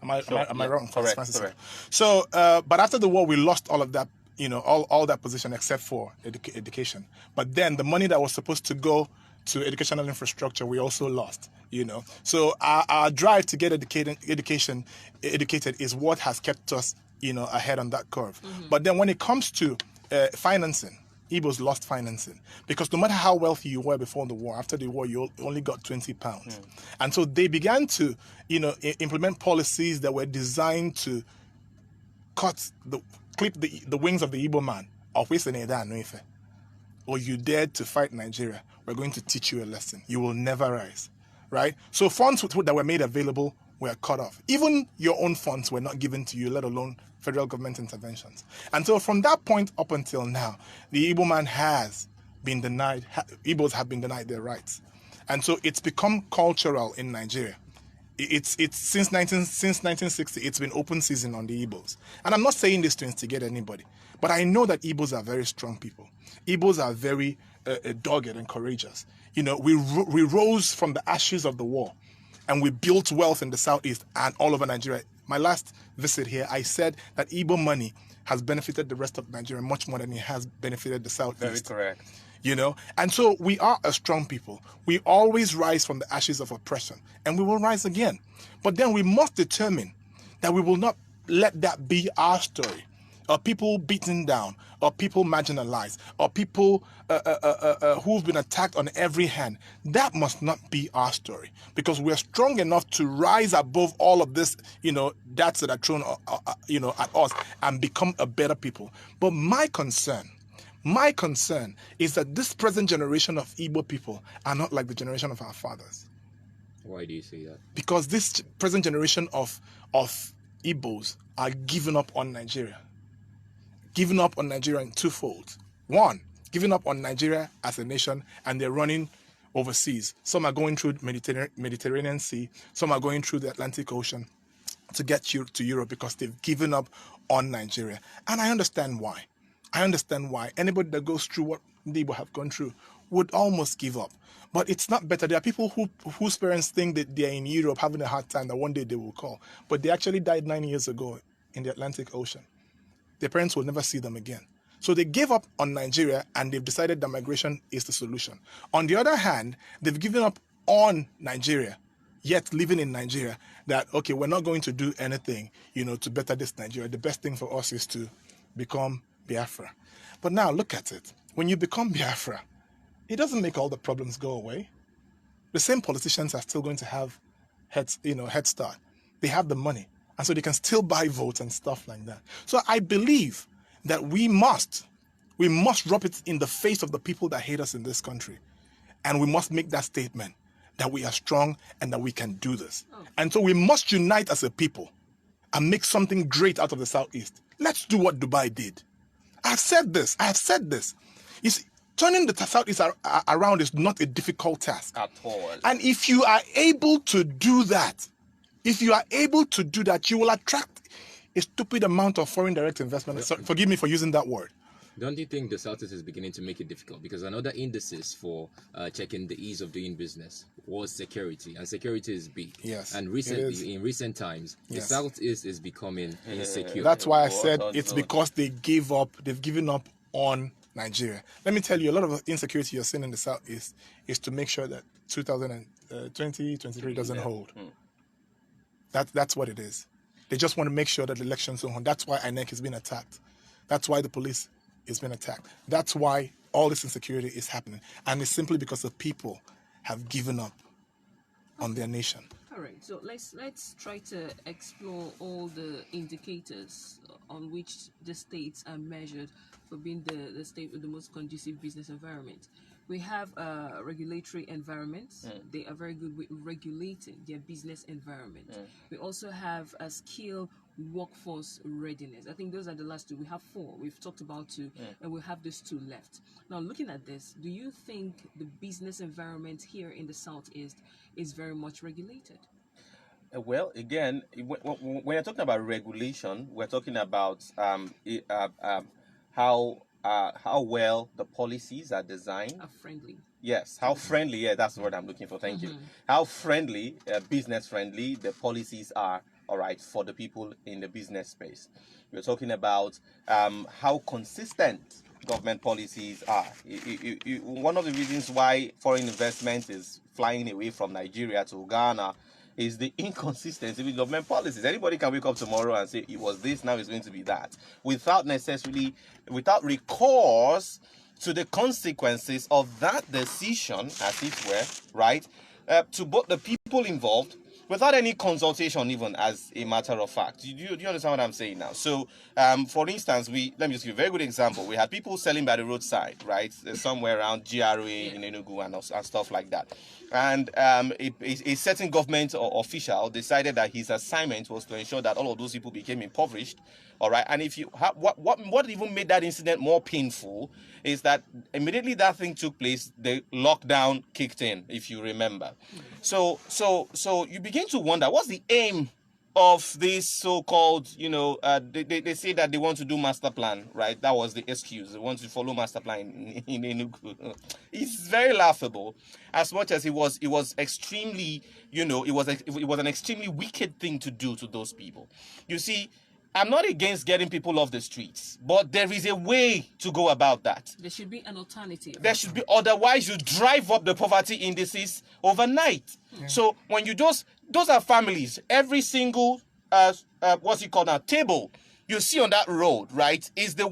Am I wrong? Correct. So, but after the war, we lost all of that, you know, all that position except for education. But then the money that was supposed to go to educational infrastructure, we also lost, you know. So our drive to get educated is what has kept us, you know, ahead on that curve. But then when it comes to financing, Igbos lost financing because no matter how wealthy you were before the war, after the war you only got £20, and so they began to, you know, implement policies that were designed to clip the wings of the Igbo man. Or you dared to fight Nigeria, we're going to teach you a lesson. You will never rise, right? So funds that were made available were cut off. Even your own funds were not given to you, let alone federal government interventions. And so from that point up until now, the Igbo man has been denied, Igbos have been denied their rights. And so it's become cultural in Nigeria. It's since 1960, it's been open season on the Igbos. And I'm not saying this to instigate anybody, but I know that Igbos are very strong people. Igbos are very dogged and courageous. You know, we rose from the ashes of the war, and we built wealth in the Southeast and all over Nigeria. My last visit here, I said that Igbo money has benefited the rest of Nigeria much more than it has benefited the Southeast. Very correct. You know, and so we are a strong people. We always rise from the ashes of oppression, and we will rise again. But then we must determine that we will not let that be our story. or people beaten down, or people marginalized, or people who've been attacked on every hand. That must not be our story, because we're strong enough to rise above all of this, darts that are thrown, at us, and become a better people. But my concern is that this present generation of Igbo people are not like the generation of our fathers. Why do you say that? Because this present generation of Igbos are giving up on Nigeria. Giving up on Nigeria in twofold. One, giving up on Nigeria as a nation, and they're running overseas. Some are going through Mediterranean Sea. Some are going through the Atlantic Ocean to get to Europe because they've given up on Nigeria. And I understand why. Anybody that goes through what Igbo have gone through would almost give up. But it's not better. There are people whose parents think that they're in Europe having a hard time, that one day they will call. But they actually died 9 years ago in the Atlantic Ocean. Their parents will never see them again. So they gave up on Nigeria, and they've decided that migration is the solution. On the other hand, they've given up on Nigeria, yet living in Nigeria, that, okay, we're not going to do anything, to better this Nigeria. The best thing for us is to become Biafra. But now look at it. When you become Biafra, it doesn't make all the problems go away. The same politicians are still going to have head start. They have the money, and so they can still buy votes and stuff like that. So I believe that we must rub it in the face of the people that hate us in this country, and we must make that statement that we are strong and that we can do this. And so we must unite as a people and make something great out of the Southeast. Let's do what Dubai did. I have said this. You see, turning the Southeast around is not a difficult task at all. And if you are able to do that, you will attract a stupid amount of foreign direct investment. Forgive me for using that word. Don't you think the Southeast is beginning to make it difficult? Because another indices for checking the ease of doing business was security, and security is big. Yes. And in recent times, the Southeast is becoming insecure. That's why I said it's because they've given up on Nigeria. Let me tell you, a lot of the insecurity you're seeing in the Southeast is to make sure that 2023 doesn't hold. That's what it is. They just want to make sure that the elections don't hold. That's why INEC is being attacked. That's why the police is being attacked. That's why all this insecurity is happening. And it's simply because the people have given up on their nation. All right, so let's try to explore all the indicators on which the states are measured for being the state with the most conducive business environment. We have regulatory environments. They are very good with regulating their business environment. We also have a skill workforce readiness. I think those are the last two. We have four. We've talked about two, and we have those two left. Now, looking at this, do you think the business environment here in the Southeast is very much regulated? Well, again, when you're talking about regulation, we're talking about how well the policies are designed. Are friendly. Yes, how friendly. Yeah, that's the word I'm looking for. Thank you. How friendly, business friendly the policies are. All right, for the people in the business space. We're talking about how consistent government policies are. One of the reasons why foreign investment is flying away from Nigeria to Ghana is the inconsistency with government policies. Anybody can wake up tomorrow and say it was this, now it's going to be that, without recourse to the consequences of that decision, as it were, right, to both the people involved, without any consultation, even, as a matter of fact. Do you understand what I'm saying now? So, for instance, let me just give you a very good example. We had people selling by the roadside, right? Somewhere around GRA in Enugu and stuff like that. And a certain government or official decided that his assignment was to ensure that all of those people became impoverished. All right. And if you what even made that incident more painful is that immediately that thing took place, the lockdown kicked in, if you remember. So you begin to wonder, what's the aim of this so-called, they say that they want to do master plan, right? That was the excuse. They want to follow master plan in Enugu. It's very laughable, as much as it was extremely, it was an extremely wicked thing to do to those people. You see, I'm not against getting people off the streets, but there is a way to go about that. There should be an alternative. There should be, otherwise you drive up the poverty indices overnight. Yeah. So when you those are families, every single table you see on that road, right, is the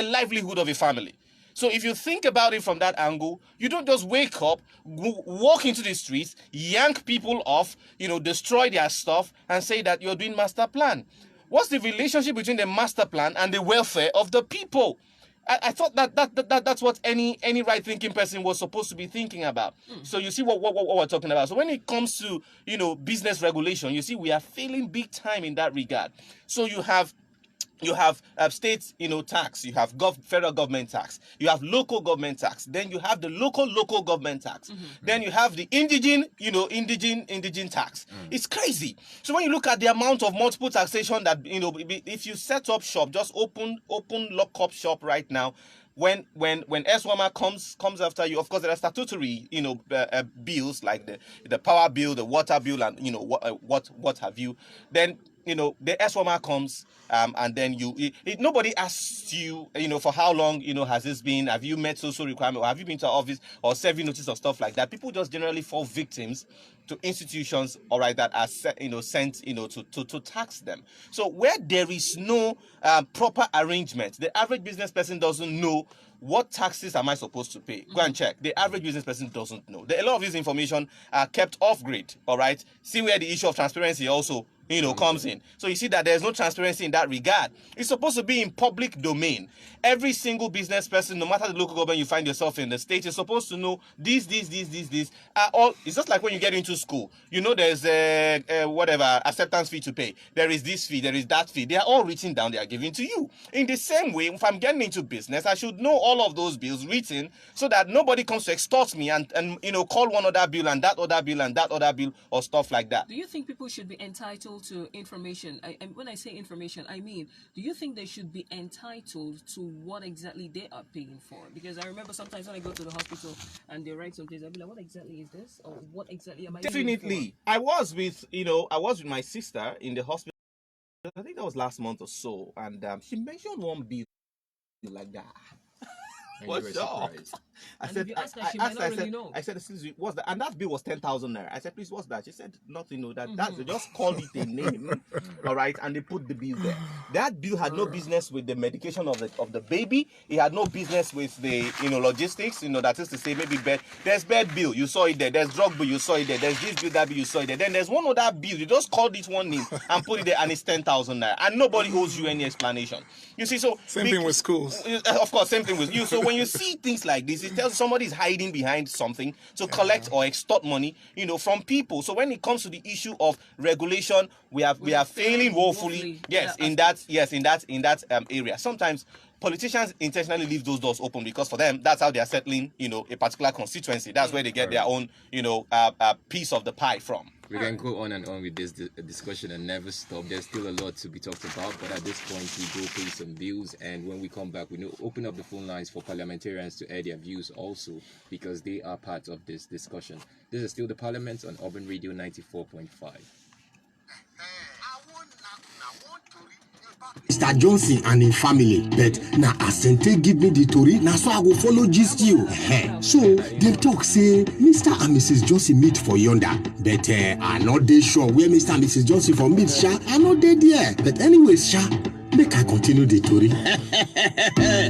livelihood of a family. So if you think about it from that angle, you don't just wake up, walk into the streets, yank people off, destroy their stuff, and say that you're doing master plan. What's the relationship between the master plan and the welfare of the people? I thought that's what any right-thinking person was supposed to be thinking about. So you see what we're talking about. So when it comes to business regulation, you see we are failing big time in that regard. So you have state tax, you have federal government tax, you have local government tax, then you have the local government tax, then you have the indigene tax. It's crazy. So when you look at the amount of multiple taxation that if you set up shop, just open lock up shop right now, when SWAMA comes after you, of course there are statutory bills like the power bill, the water bill, and what have you. Then the SWAMA comes, and then nobody asks you, for how long, has this been, have you met social requirement, or have you been to office or serving notice or stuff like that. People just generally fall victims to institutions, all right, that are sent, to tax them. So where there is no proper arrangement, the average business person doesn't know what taxes am I supposed to pay. Go and check. The average business person doesn't know. A lot of this information are kept off grid, all right. See where the issue of transparency also comes in. So you see that there's no transparency in that regard. It's supposed to be in public domain. Every single business person, no matter the local government you find yourself in, the state is supposed to know these are all. It's just like when you get into school. There's whatever acceptance fee to pay. There is this fee, there is that fee. They are all written down. They are given to you. In the same way, if I'm getting into business, I should know all of those bills written so that nobody comes to extort me and call one other bill and that other bill and that other bill or stuff like that. Do you think people should be entitled to information? And when I say information, I mean, do you think they should be entitled to what exactly they are paying for? Because I remember sometimes when I go to the hospital and they write some things, I'll be like, what exactly is this? Or what exactly am I paying for? Definitely. I was with my sister in the hospital. I think that was last month or so, and she mentioned one bill like that. What's up? I said, I said, excuse me, what's that? And that bill was 10,000 naira. I said, please, what's that? She said, nothing. That's they just called it a name, all right, and they put the bill there. That bill had no business with the medication of the baby. It had no business with the logistics. That is to say, maybe bed. There's bed bill, you saw it there. There's drug bill, you saw it there. There's this bill, that bill, you saw it there. Then there's one other bill. You just called it one name and put it there, and it's 10,000 naira, and nobody owes you any explanation. You see, so same thing with schools. Of course, same thing with you. So when you see things like this, it tells somebody is hiding behind something to collect or extort money, from people. So when it comes to the issue of regulation, we are failing woefully. Yes, in that area. Sometimes politicians intentionally leave those doors open because for them that's how they are settling, a particular constituency. That's where they get their own, piece of the pie from. We can go on and on with this discussion and never stop. There's still a lot to be talked about, but at this point we go pay some bills, and when we come back, we open up the phone lines for parliamentarians to air their views also, because they are part of this discussion. This is still the Parliament on Urban Radio 94.5. Mr. Johnson and his family, but now Asante give me the story, now so I go follow gist you. So them talk say Mr. and Mrs. Johnson meet for yonder, but I'm not they sure where Mr. and Mrs. Johnson for meet, sha. I'm not dead there, but anyways, sha. Make I continue the story.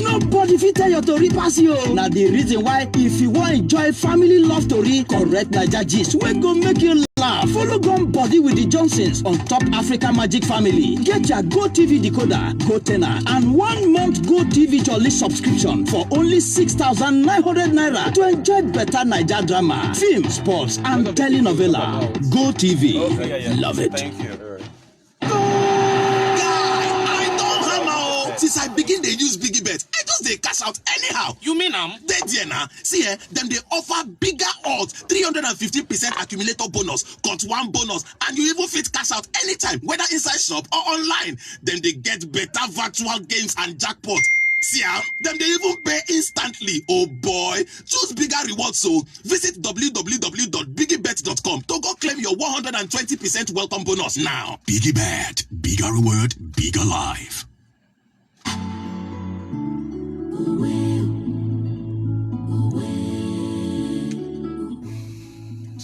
Nobody fit tell your story pass you. Now the reason why, if you want enjoy family love story, correct Naija gist, we go make you laugh. Follow gun body with the Johnsons on Top Africa Magic Family. Get your Go TV decoder, Go Tenor, and 1 month Go TV Jolly subscription for only 6,900 naira to enjoy better Naija drama, film, sports, and telenovela. Go TV, love it. Thank you. Since I begin they use Biggie Bet, I just they cash out anyhow. You mean They there now. See them they offer bigger odds, 350% accumulator bonus, got one bonus, and you even fit cash out anytime, whether inside shop or online. Then they get better virtual games and jackpot. See them they even pay instantly. Oh boy, choose bigger rewards. So visit www.biggiebet.com to go claim your 120% welcome bonus now. Biggie Bet, bigger reward, bigger life.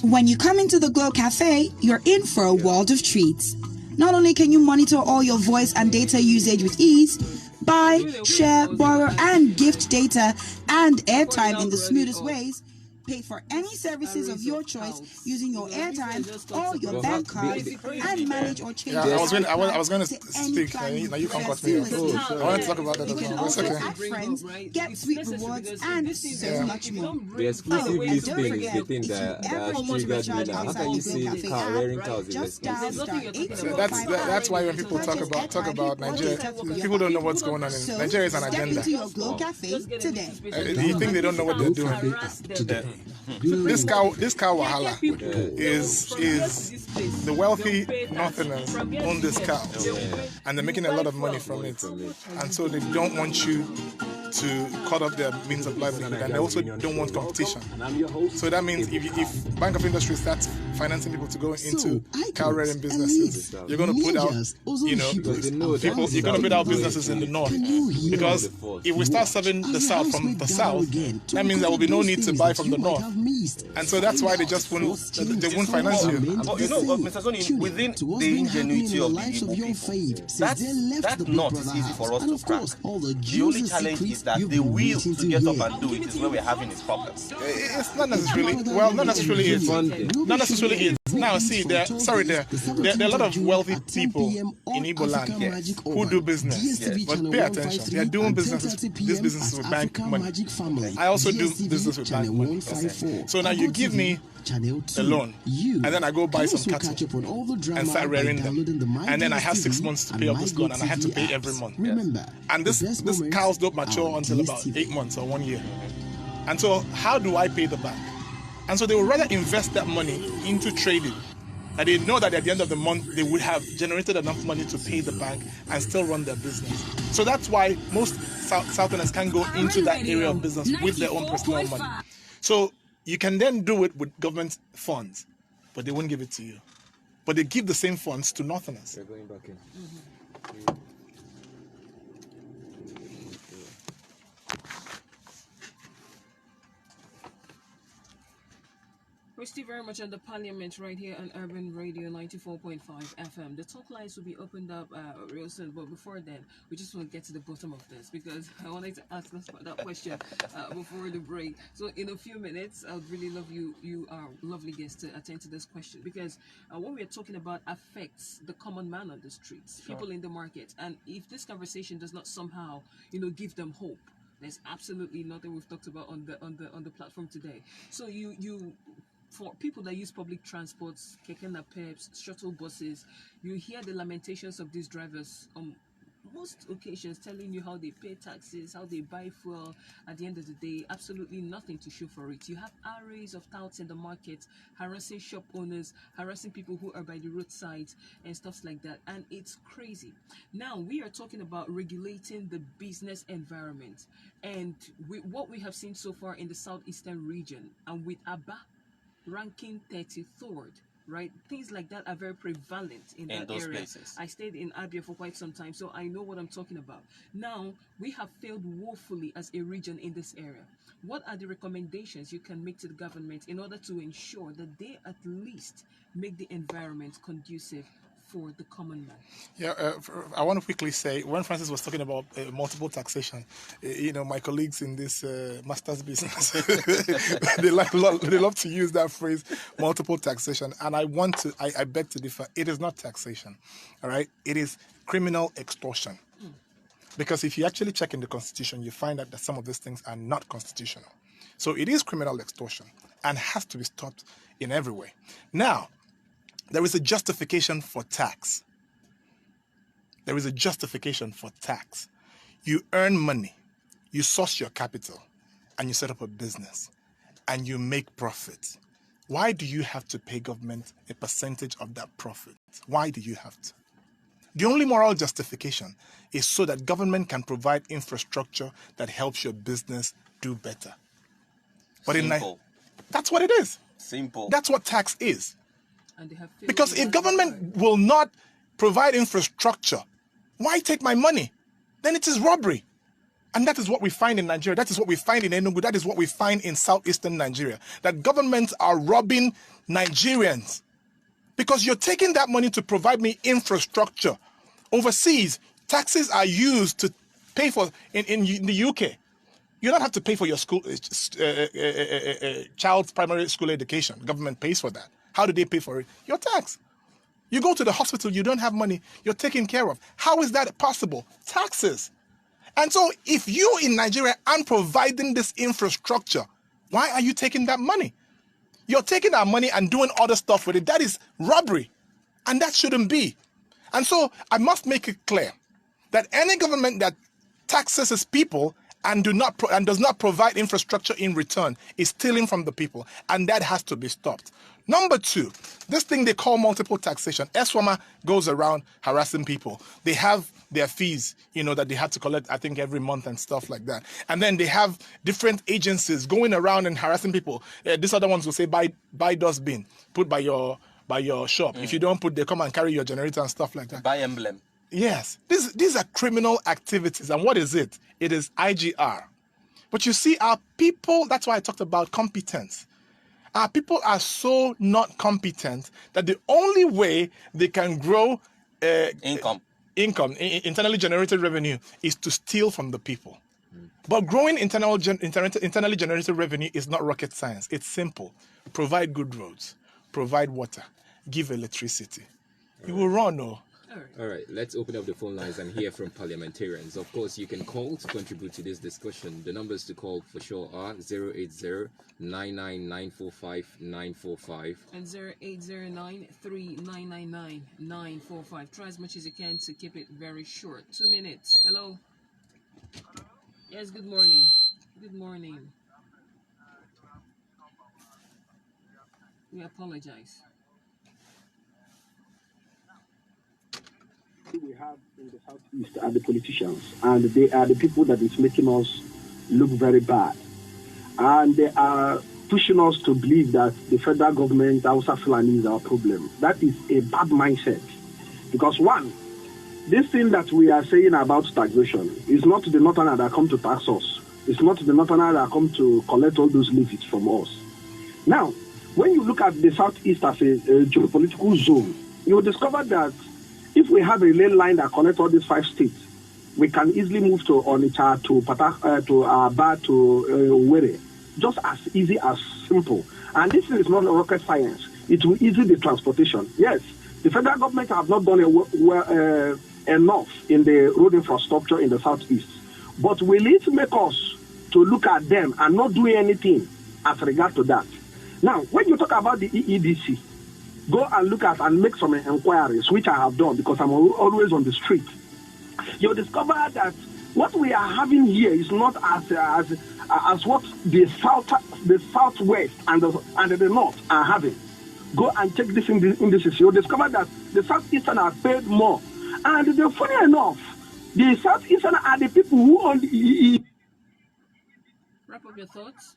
When you come into the Glow Cafe, you're in for a world of treats. Not only can you monitor all your voice and data usage with ease, buy, share, borrow, and gift data and airtime in the smoothest ways, pay for any services of your choice using your airtime or your bank card, and manage or change I was going to speak. Now you can't cut me off. I want to talk about that You as can well. also Okay. add friends, get sweet rewards, and so much more. The exclusive and use don't thing is forget, the thing if you that ever want to triggered me recharge now. How outside can you the say Cafe rearing app, cows is just dial expensive? star That's why when people talk about Nigeria, people don't know what's going on in Nigeria. Is an step agenda. into your Glow Cafe today. Do you think they don't know what they're doing? This cow wahala is the wealthy Northerners own this cow, and they're making a lot of money from it, and so they don't want you to cut off their means of livelihood, and they also don't want competition. So that means if Bank of Industry starts financing people to go into cow rearing businesses, you're going to put out, people. You're going to put out businesses in the north, because if we start serving the south from the south, that means there will be no need to buy from the north, and so that's why they just won't finance you. But Mr. Sony, within the ingenuity of the Igbo people, that knot is easy for us to crack. The only challenge is that the will to get up and do it is where we're having its problems. It's not necessarily, not necessarily it. Now, see, there are a lot of wealthy people in Igbo land who do business, but pay attention. They are doing these businesses with bank money. I also do business with bank money. Okay. So now you give me a loan, and then I go buy some cattle and start rearing them, and then I have 6 months to pay off this loan, and I have to pay every month. And this cows don't mature until about 8 months or 1 year. And so how do I pay the bank? And so they would rather invest that money into trading, and they know that at the end of the month they would have generated enough money to pay the bank and still run their business. So that's why most Southerners can go into that area of business with their own personal money. So you can then do it with government funds, but they won't give it to you. But they give the same funds to Northerners. They're going back in. We're still very much on the Parliament right here on Urban Radio 94.5 FM. The talk lines will be opened up real soon, but before then, we just want to get to the bottom of this, because I wanted to ask us that question before the break. So in a few minutes, I would really love you are lovely guests, to attend to this question, because what we're talking about affects the common man on the streets, people in the market, and if this conversation does not somehow, give them hope, there's absolutely nothing we've talked about on the platform today. So you for people that use public transports, keke napeps, shuttle buses, you hear the lamentations of these drivers on most occasions, telling you how they pay taxes, how they buy fuel. At the end of the day, absolutely nothing to show for it. You have arrays of touts in the market, harassing shop owners, harassing people who are by the roadside and stuff like that. And it's crazy. Now, we are talking about regulating the business environment. And what we have seen so far in the southeastern region, and with Aba ranking 33rd, right? Things like that are very prevalent in that those area. places. I stayed in Abia for quite some time, so I know what I'm talking about. Now, we have failed woefully as a region in this area. What are the recommendations you can make to the government in order to ensure that they at least make the environment conducive for the common man? I want to quickly say, when Francis was talking about multiple taxation, my colleagues in this master's business, they love to use that phrase, multiple taxation, and I beg to differ. It is not taxation, all right? It is criminal extortion. Because if you actually check in the Constitution, you find out that some of these things are not constitutional. So it is criminal extortion and has to be stopped in every way. Now, there is a justification for tax. There is a justification for tax. You earn money, you source your capital, and you set up a business, and you make profit. Why do you have to pay government a percentage of that profit? Why do you have to? The only moral justification is so that government can provide infrastructure that helps your business do better. But Simple. That's what it is. Simple. That's what tax is. And they have Because if government will not provide infrastructure, why take my money? Then it is robbery. And that is what we find in Nigeria. That is what we find in Enugu. That is what we find in southeastern Nigeria. That governments are robbing Nigerians. because you're taking that money to provide me infrastructure. Overseas, taxes are used to pay for, in the UK, you don't have to pay for your school child's primary school education. Government pays for that. How do they pay for it? Your tax. You go to the hospital, you don't have money, you're taken care of. How is that possible? Taxes. And so if you in Nigeria aren't providing this infrastructure, why are you taking that money? You're taking our money and doing other stuff with it. That is robbery. And that shouldn't be. And so I must make it clear that any government that taxes its people and does not provide infrastructure in return is stealing from the people, and that has to be stopped. Number two, this thing they call multiple taxation. ESWAMA goes around harassing people. They have their fees, that they have to collect, I think, every month and stuff like that. And then they have different agencies going around and harassing people. These other ones will say, buy dustbin, put by your shop. If you don't put, they come and carry your generator and stuff like that. Buy emblem. Yes, these are criminal activities. And what is it? It is IGR. But you see, our people, that's why I talked about competence. Our people are so not competent that the only way they can grow income, internally generated revenue, is to steal from the people. But growing internally generated revenue is not rocket science. It's simple. Provide good roads, provide water, give electricity. You will run, All right, let's open up the phone lines and hear from parliamentarians. Of course, you can call to contribute to this discussion. The numbers to call for sure are 080-99945-945 and 0809-3999-945. Try as much as you can to keep it very short. 2 minutes. Hello. Yes, good morning. Good morning. We apologize. We have in the Southeast are the politicians, and they are the people that is making us look very bad. And they are pushing us to believe that the federal government, Hausa Fulani, is our problem. That is a bad mindset. Because one, this thing that we are saying about taxation is not the northerner that come to tax us. It's not the northerner that come to collect all those levies from us. Now, when you look at the Southeast as a geopolitical zone, you will discover that if we have a lane line that connects all these 5 states, we can easily move to Onitsha, to Aba, to Owerri, just as easy as simple. And this is not rocket science. It will ease the transportation. Yes, the federal government have not done enough in the road infrastructure in the Southeast. But will it make us to look at them and not do anything as regard to that? Now, when you talk about the EEDC, go and look at and make some inquiries, which I have done because I'm always on the street. You'll discover that what we are having here is not as what the southwest and the north are having. Go and check this indices. You'll discover that the southeastern are paid more. And funny enough, the southeastern are the people who own the EED. Wrap up your thoughts.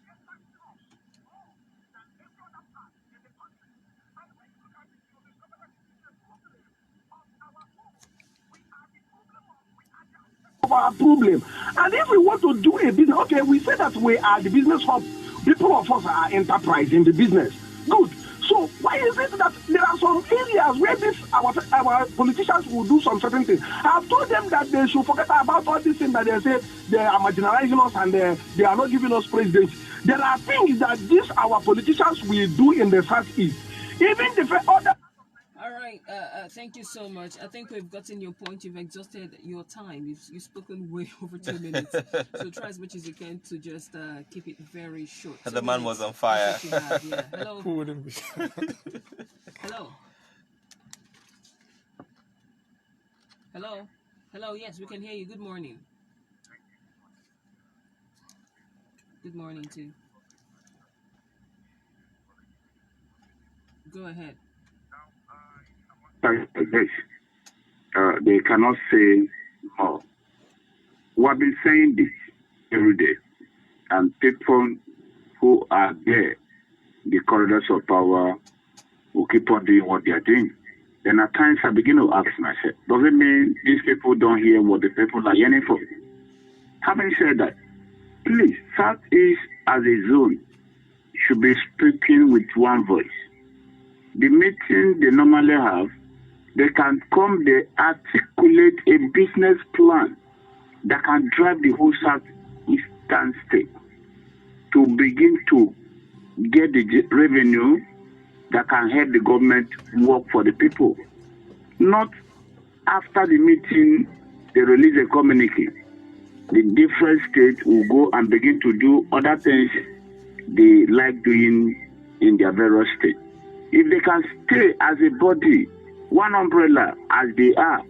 Our problem. And if we want to do a business, okay, we say that we are the business hub. People of us are enterprise in the business. Good. So why is it that there are some areas where our politicians will do some certain things? I've told them that they should forget about all these things that they say they are marginalizing us and they are not giving us presidency. There are things that our politicians will do in the Southeast. Even the other. All right, thank you so much. I think we've gotten your point. You've exhausted your time. You've spoken way over 2 minutes. So try as much as you can to just keep it very short. The man was on fire. Yeah. Hello. Who wouldn't be? Hello. Hello. Hello. Yes, we can hear you. Good morning. Good morning too. Go ahead. This. They cannot say more. We have been saying this every day, and people who are there, the corridors of power, will keep on doing what they are doing. Then at times I begin to ask myself, does it mean these people don't hear what the people are yearning for? Having said that, please, Southeast as a zone should be speaking with one voice. the meeting they normally have, they can come, they articulate a business plan that can drive the whole Southeastern state to begin to get the revenue that can help the government work for the people. Not after the meeting, they release a communique. The different states will go and begin to do other things they like doing in their various states. If they can stay as a body, one umbrella as they are,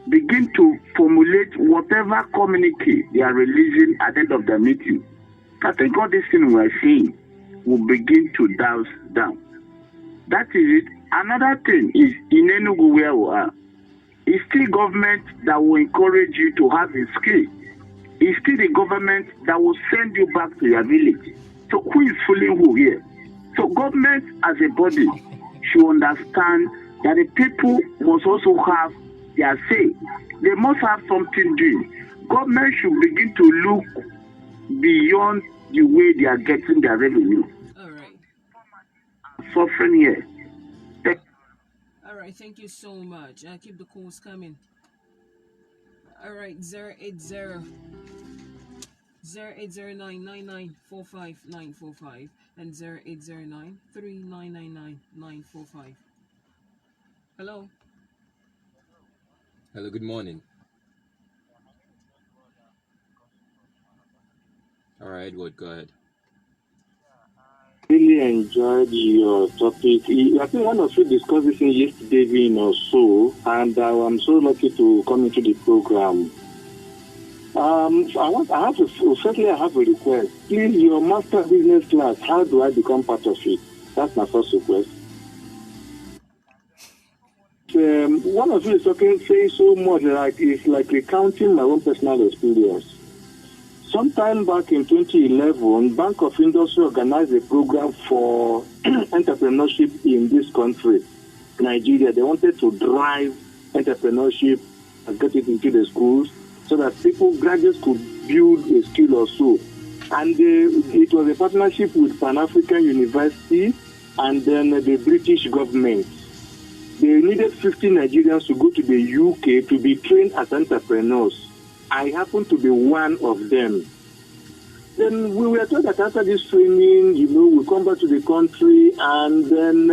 begin to formulate whatever communique they are releasing at the end of the meeting, I think all these things we are seeing will begin to douse down. That is it. Another thing is, in Enugu where we are, it's still government that will encourage you to have a skill. It's still the government that will send you back to your village. So who is fooling who here? So government as a body should understand that the people must also have their say. They must have something doing. Government should begin to look beyond the way they are getting their revenue. All right. Suffering here. All right, thank you so much. Keep the calls coming. All right, 080 08099945945 and 0809399945. Hello. Hello, good morning. All right, Edward, go ahead. Really enjoyed your topic. I think one of you discussed this yesterday evening or so, and I'm so lucky to come into the program. I have a request. Please, your master business class, how do I become part of it? That's my first request. One of you is saying so much like it's like recounting my own personal experience. Sometime back in 2011, Bank of Industry organized a program for entrepreneurship in this country, Nigeria. They wanted to drive entrepreneurship and get it into the schools so that graduates could build a skill or so. And it was a partnership with Pan-African University and then the British government. They needed 50 Nigerians to go to the UK to be trained as entrepreneurs. I happen to be one of them. Then we were told that after this training, we come back to the country and then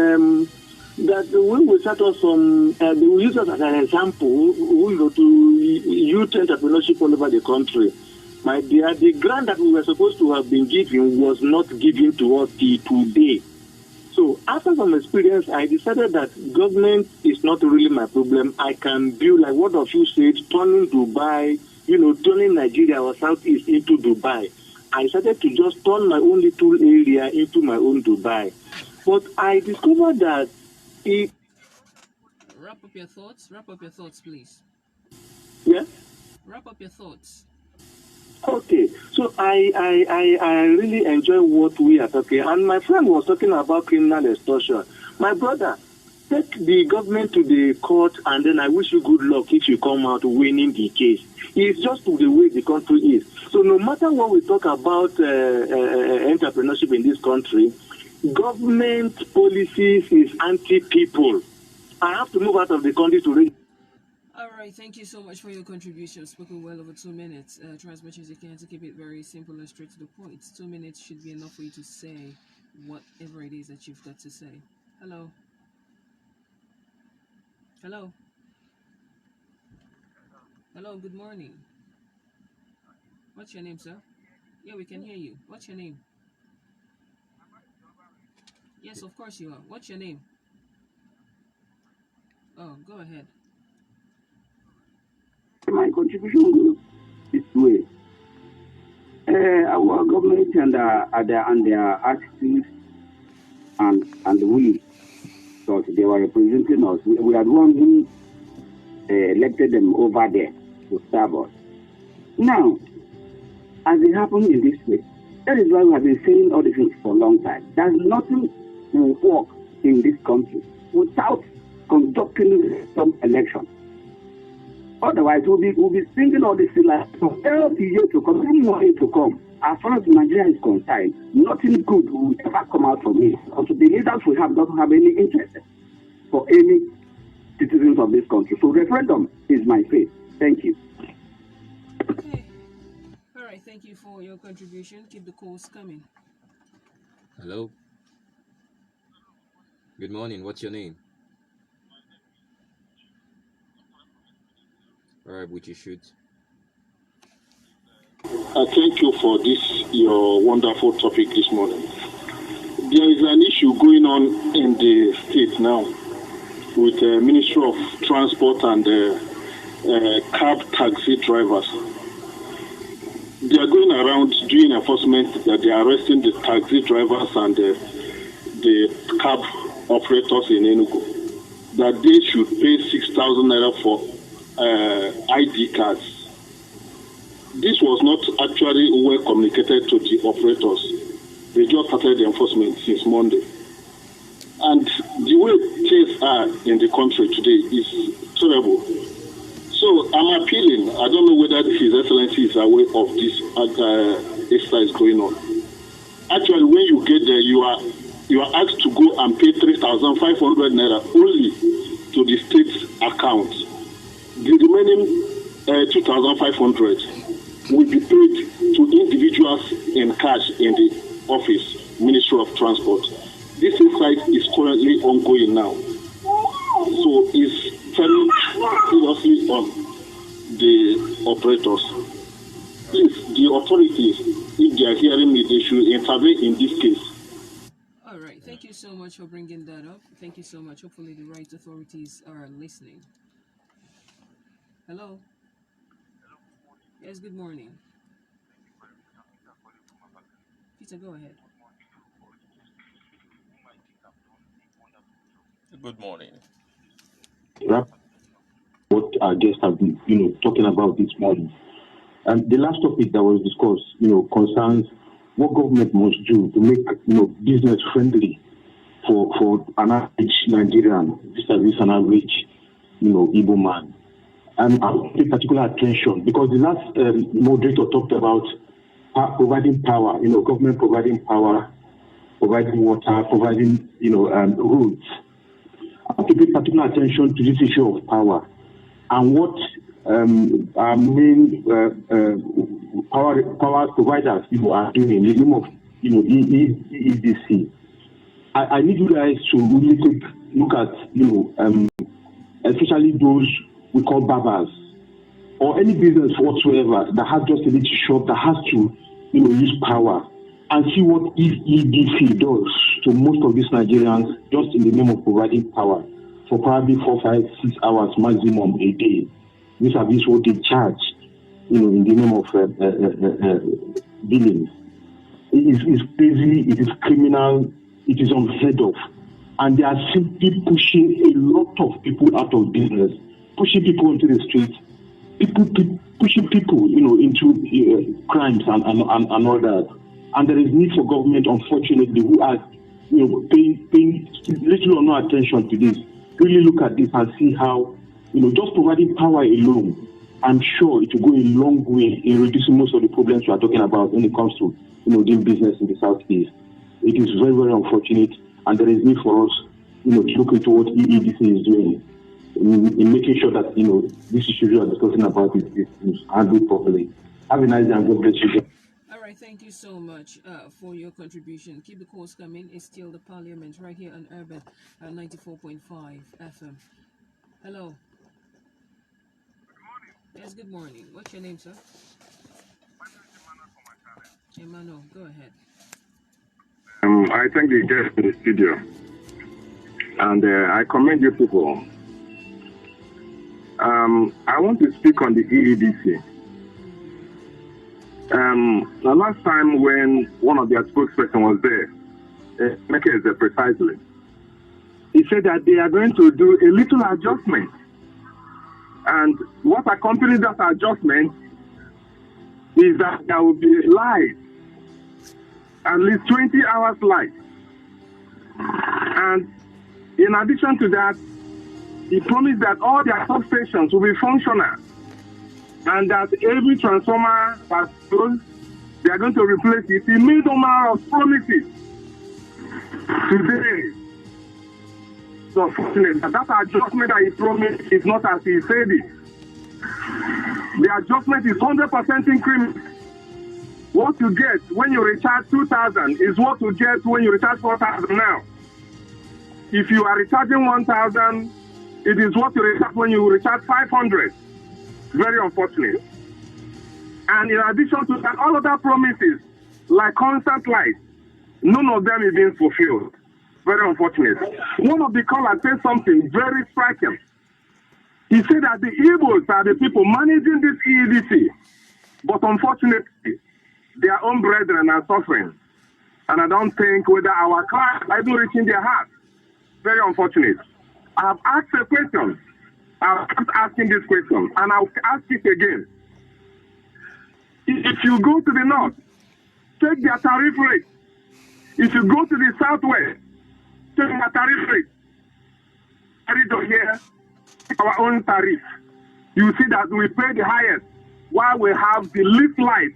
that we will start off they will use us as an example, to youth entrepreneurship all over the country. My dear, the grant that we were supposed to have been given was not given to us till today. So after some experience, I decided that government is not really my problem. I can build, like what of you said, turning Dubai, turning Nigeria or Southeast into Dubai. I started to just turn my own little area into my own Dubai. But I discovered that Wrap up your thoughts, please. Yeah? Wrap up your thoughts. Okay, so I really enjoy what we are talking. And my friend was talking about criminal extortion. My brother, take the government to the court and then I wish you good luck if you come out winning the case. It's just the way the country is. So no matter what we talk about entrepreneurship in this country, government policies is anti-people. I have to move out of the country to reach. All right, thank you so much for your contribution. Spoken well over 2 minutes. Try as much as you can to keep it very simple and straight to the point. 2 minutes should be enough for you to say whatever it is that you've got to say. Hello. Hello. Hello, good morning. What's your name, sir? Yeah, we can hear you. What's your name? Yes, of course you are. What's your name? Oh, go ahead. My contribution goes this way. Our government and their attitudes and we, because they were representing us, we are the ones who elected them over there to serve us. Now, as it happened in this way, that is why we have been saying all these things for a long time. There's nothing will work in this country without conducting some election. Otherwise, we'll be singing all this like from every year to come, any more year to come. as far as Nigeria is concerned, nothing good will ever come out from it. Also, the leaders we have don't have any interest for any citizens of this country. So referendum is my faith. Thank you. Okay. All right. Thank you for your contribution. Keep the calls coming. Hello. Good morning. What's your name? All right, which you should. Thank you for this, your wonderful topic this morning. There is an issue going on in the state now with the Ministry of Transport and cab taxi drivers. They are going around doing enforcement that they are arresting the taxi drivers and the cab operators in Enugu, that they should pay 6,000 naira for ID cards. This was not actually well communicated to the operators. They just started the enforcement since Monday. And the way things are in the country today is terrible. So I'm appealing. I don't know whether His Excellency is aware of this exercise going on. Actually, when you get there, you are asked to go and pay 3,500 naira only to the state's account. The remaining 2,500 will be paid to individuals in cash in the office, Ministry of Transport. This exercise is currently ongoing now. So it's very seriously on the operators. Please, the authorities, if they are hearing me, they should intervene in this case. All right. Thank you so much for bringing that up. Thank you so much. Hopefully the right authorities are listening. Hello. Yes, good morning. Peter, go ahead. Good morning. What our guests have been, talking about this morning. And the last topic that was discussed, concerns what government must do to make, business friendly for an average Nigerian, vis-a-vis an average, Igbo man. And I will pay particular attention because the last moderator talked about providing power, government providing power, providing water, providing, roads. I have to pay particular attention to this issue of power and what our main power providers, are doing in the name of, EDC. I need you guys to really take look at, especially those we call barbers or any business whatsoever that has just a little shop that has to, use power and see what EDC does to most of these Nigerians just in the name of providing power for probably 4, 5, 6 hours maximum a day. This is what they charge, in the name of billing. It is crazy, it is criminal, it is unheard of. And they are simply pushing a lot of people out of business, pushing people into the streets, pushing people, into crimes and all that. And there is need for government, unfortunately, who are, paying little or no attention to this. Really look at this and see how, just providing power alone, I'm sure it will go a long way in reducing most of the problems we are talking about when it comes to, doing business in the Southeast. It is very, very unfortunate, and there is need for us, to look into what EDC is doing in making sure that, this issue we are discussing about is handled properly. Have a nice day and God bless you. All right, thank you so much for your contribution. Keep the calls coming. It's still the Parliament right here on Urban 94.5 FM. Hello. Yes, good morning. What's your name, sir? Emmanuel, go ahead. I thank the guests in the studio, and I commend you people. I want to speak on the EEDC. The last time when one of their spokesperson was there, Mekeze precisely, he said that they are going to do a little adjustment. And what accompanies that adjustment is that there will be light, at least 20 hours light. And in addition to that, he promised that all their substations will be functional and that every transformer that goes They are going to replace it. He made all manner of promises. Today, it's unfortunate that adjustment that he promised is not as he said it. The adjustment is 100% increment. What you get when you recharge 2,000 is what you get when you recharge 4,000 now. If you are recharging 1,000, it is what you recharge when you recharge 500. Very unfortunate. And in addition to that, all other promises, like constant light, none of them is being fulfilled. Very unfortunate. One of the callers said something very striking. He said that the Igbos are the people managing this EEDC, but unfortunately, their own brethren are suffering. And I don't think whether our clients are even reaching their heart. Very unfortunate. I have asked a question. I'll keep asking this question, and I'll ask it again. If you go to the north, take their tariff rate. If you go to the southwest, take their tariff rate. Carry to here, our own tariff. You see that we pay the highest while we have the least light.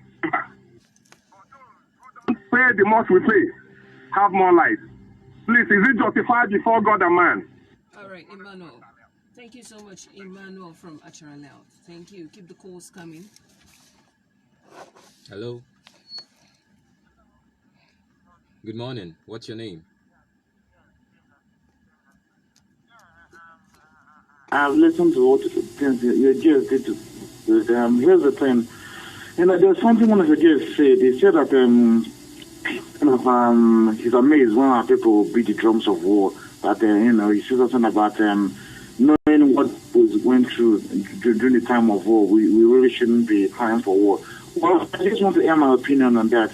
Pay the most we pay, have more light. Please, is it justified before God and man? All right, Emmanuel. Thank you so much, Emmanuel from Achara Loud. Thank you. Keep the calls coming. Hello. Good morning. What's your name? I've listened to what you just did. Here's the thing. There's something one of the guests said. They said that he's amazed when our people beat the drums of war. That he said something about knowing what was going through during the time of war. We really shouldn't be crying for war. Well, I just want to air my opinion on that.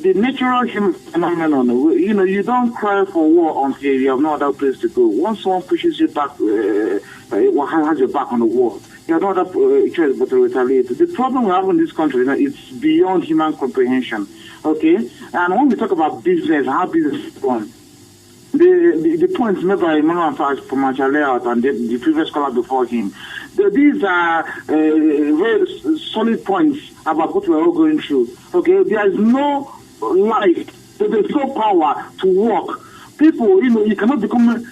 The natural human phenomenon, you don't cry for war until you have no other place to go. Once someone pushes you back, has your back on the wall, you have no other choice but to retaliate. The problem we have in this country, it's beyond human comprehension. Okay? And when we talk about business, how business is done, the points made by Emmanuel from Achara and the previous caller before him, these are very solid points about what we're all going through. Okay, there is no life, there's no power to work. People, you cannot become an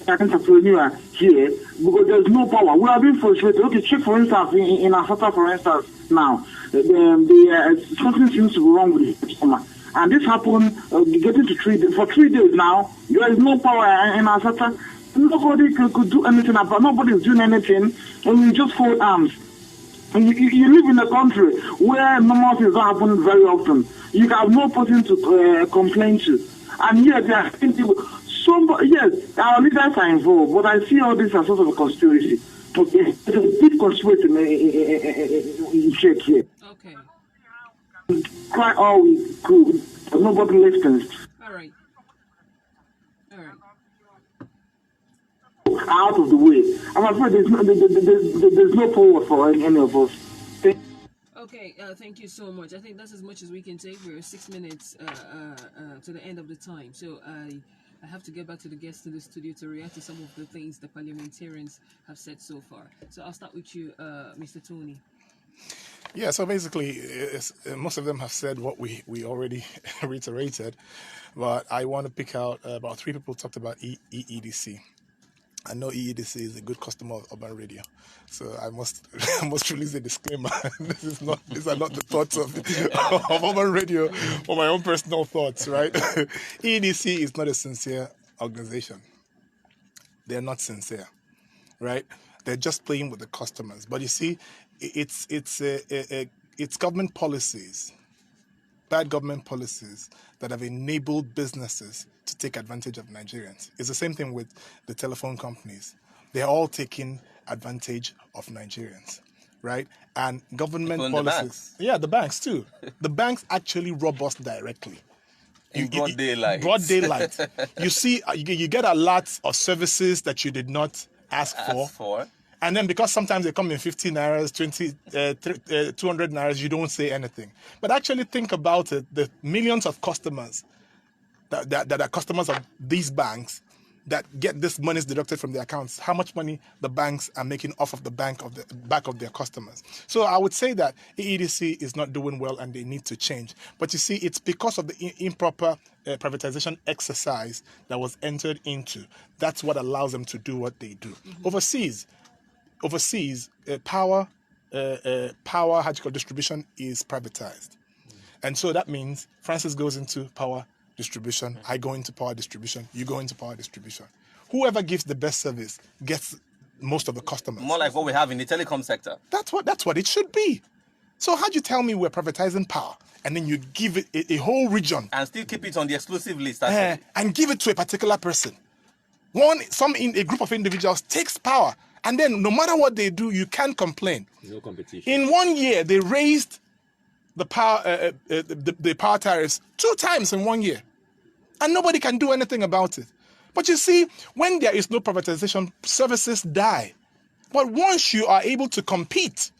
entrepreneur here because there's no power. We are being frustrated. Okay, check for instance in Asata, for instance, now something seems to be wrong with the customer. And this happened getting to 3 days. For 3 days now, there is no power in Asata. Nobody could do anything about. Nobody is doing anything, and we just fold arms. And you live in a country where normal things don't happen very often. You have no person to complain to, and yet there are people. Yes, our leaders are involved, but I see all this as sort of a conspiracy. Okay, it's a big conspiracy in check here. Okay. Cry all we could, but nobody listens. All right. Out of the way. I'm afraid there's no power for any of us. Okay, thank you so much. I think that's as much as we can take. We're 6 minutes to the end of the time. So I have to get back to the guests in the studio to react to some of the things the parliamentarians have said so far. So I'll start with you, Mr. Tony. Yeah, so basically, most of them have said what we already reiterated, but I want to pick out about 3 people talked about EEDC. I know EEDC is a good customer of Urban Radio, so I must release a disclaimer. These are not the thoughts of Urban Radio or my own personal thoughts, right? EEDC is not a sincere organization. They're not sincere, right? They're just playing with the customers. But you see, it's government policies, bad government policies that have enabled businesses to take advantage of Nigerians. It's the same thing with the telephone companies. They're all taking advantage of Nigerians, right? And government policies. The banks too. The banks actually rob us directly. In broad daylight. Broad daylight. You see, you get a lot of services that you did not ask for. And then because sometimes they come in 50 nairas, 200 nairas, you don't say anything. But actually think about it, the millions of customers that are customers of these banks that get this monies deducted from their accounts, how much money the banks are making off of the back of their customers. So I would say that EDC is not doing well and they need to change. But you see, it's because of the improper privatization exercise that was entered into. That's what allows them to do what they do. Overseas, power distribution is privatized. And so that means Francis goes into power distribution, I go into power distribution, you go into power distribution. Whoever gives the best service gets most of the customers. More like what we have in the telecom sector. That's what it should be. So how'd you tell me we're privatizing power and then you give it a whole region and still keep it on the exclusive list and give it to a particular person? A group of individuals takes power, and then no matter what they do, you can't complain. No competition. In 1 year, they raised the power tariffs 2 times in 1 year, and nobody can do anything about it. But you see, when there is no privatization, services die. But once you are able to compete,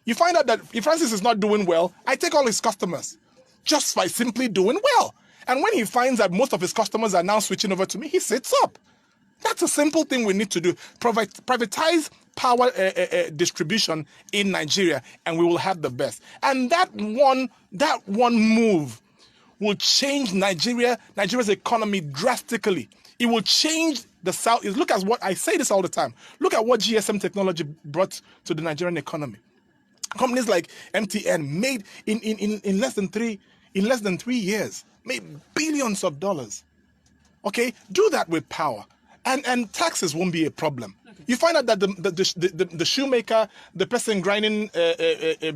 you find out that if Francis is not doing well, I take all his customers just by simply doing well. And when he finds that most of his customers are now switching over to me, he sits up. That's a simple thing we need to do. Privatize power distribution in Nigeria, and we will have the best. And that one move will change Nigeria's economy drastically. It will change the South. Look at what I say this all the time. Look at what GSM technology brought to the Nigerian economy. Companies like MTN made in less than 3 years made billions of dollars. Okay, do that with power. And taxes won't be a problem. Okay. You find out that the shoemaker, the person grinding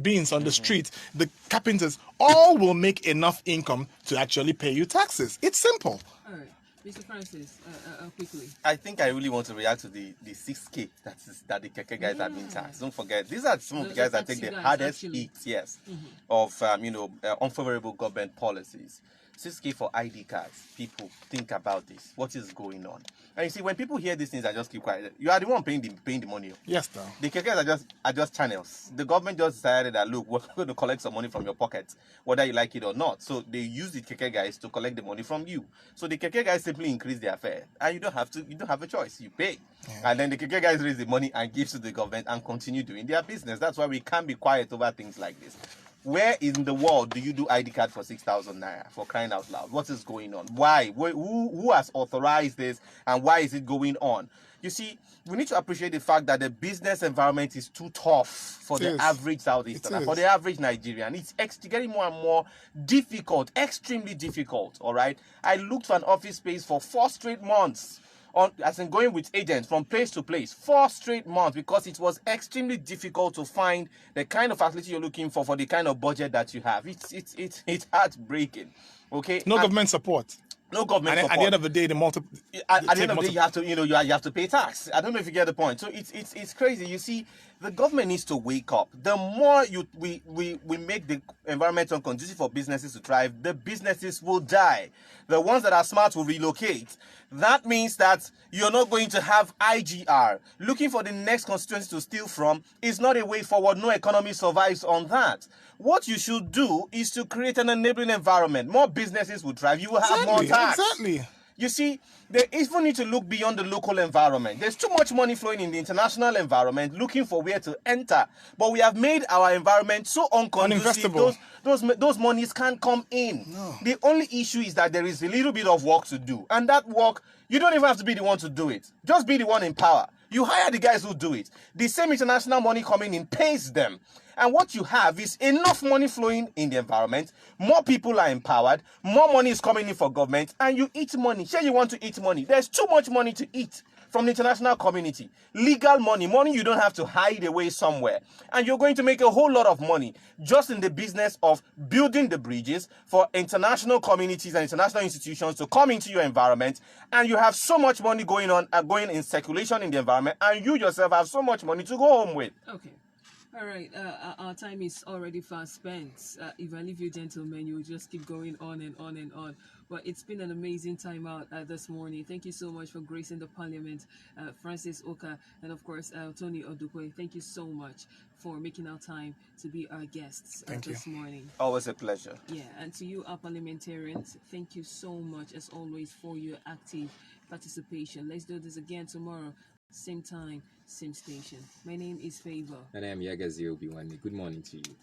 beans on the street, the carpenters, all will make enough income to actually pay you taxes. It's simple. All right. Mr. Francis, quickly. I think I really want to react to the 6K that the Keke guys have been taxed. Don't forget, these are some of the guys that take the hardest hits, of unfavorable government policies. 6K for ID cards. People, think about this. What is going on? And you see, when people hear these things, I just keep quiet. You are the one paying the money. Yes, though. The KKs are just channels. The government just decided that, look, we're going to collect some money from your pocket, whether you like it or not. So they use the KK guys to collect the money from you. So the KK guys simply increase their fare, and you don't have a choice. You pay, and then the KK guys raise the money and give to the government and continue doing their business. That's why we can't be quiet over things like this. Where in the world do you do ID card for 6,000 naira, for crying out loud? What is going on? Why? Who has authorized this, and why is it going on? You see, we need to appreciate the fact that the business environment is too tough for the average Southeasterner, for the average Nigerian. It's getting more and more difficult, extremely difficult, all right? I looked for an office space for 4 straight months. As in going with agents from place to place, 4 straight months, because it was extremely difficult to find the kind of facility you're looking for the kind of budget that you have. It's heartbreaking. Okay. No government support. No government support. At the end of the day, at the end of the day, you have to pay tax. I don't know if you get the point. So it's crazy. You see, the government needs to wake up. The more we make the environment conducive for businesses to thrive, the businesses will die. The ones that are smart will relocate. That means that you're not going to have IGR. Looking for the next constituency to steal from is not a way forward. No economy survives on that. What you should do is to create an enabling environment. More businesses will thrive. You will have more tax. Exactly. You see, they even need to look beyond the local environment. There's too much money flowing in the international environment, looking for where to enter. But we have made our environment so unconducive. Those monies can't come in. No. The only issue is that there is a little bit of work to do. And that work, you don't even have to be the one to do it. Just be the one in power. You hire the guys who do it. The same international money coming in pays them. And what you have is enough money flowing in the environment, more people are empowered, more money is coming in for government, and you eat money. Say you want to eat money. There's too much money to eat from the international community. Legal money you don't have to hide away somewhere. And you're going to make a whole lot of money just in the business of building the bridges for international communities and international institutions to come into your environment. And you have so much money going in circulation in the environment, and you yourself have so much money to go home with. Okay. All right, our time is already fast spent. If I leave you gentlemen, you'll just keep going on and on and on. But it's been an amazing time out this morning. Thank you so much for gracing the Parliament, Francis Oka, and of course, Tony Odukwe. Thank you so much for making our time to be our guests this morning. Always a pleasure. Yeah, and to you, our parliamentarians, thank you so much, as always, for your active participation. Let's do this again tomorrow. Same time, same station. My name is Favor. And I am Yagazi Obiwani. Good morning to you.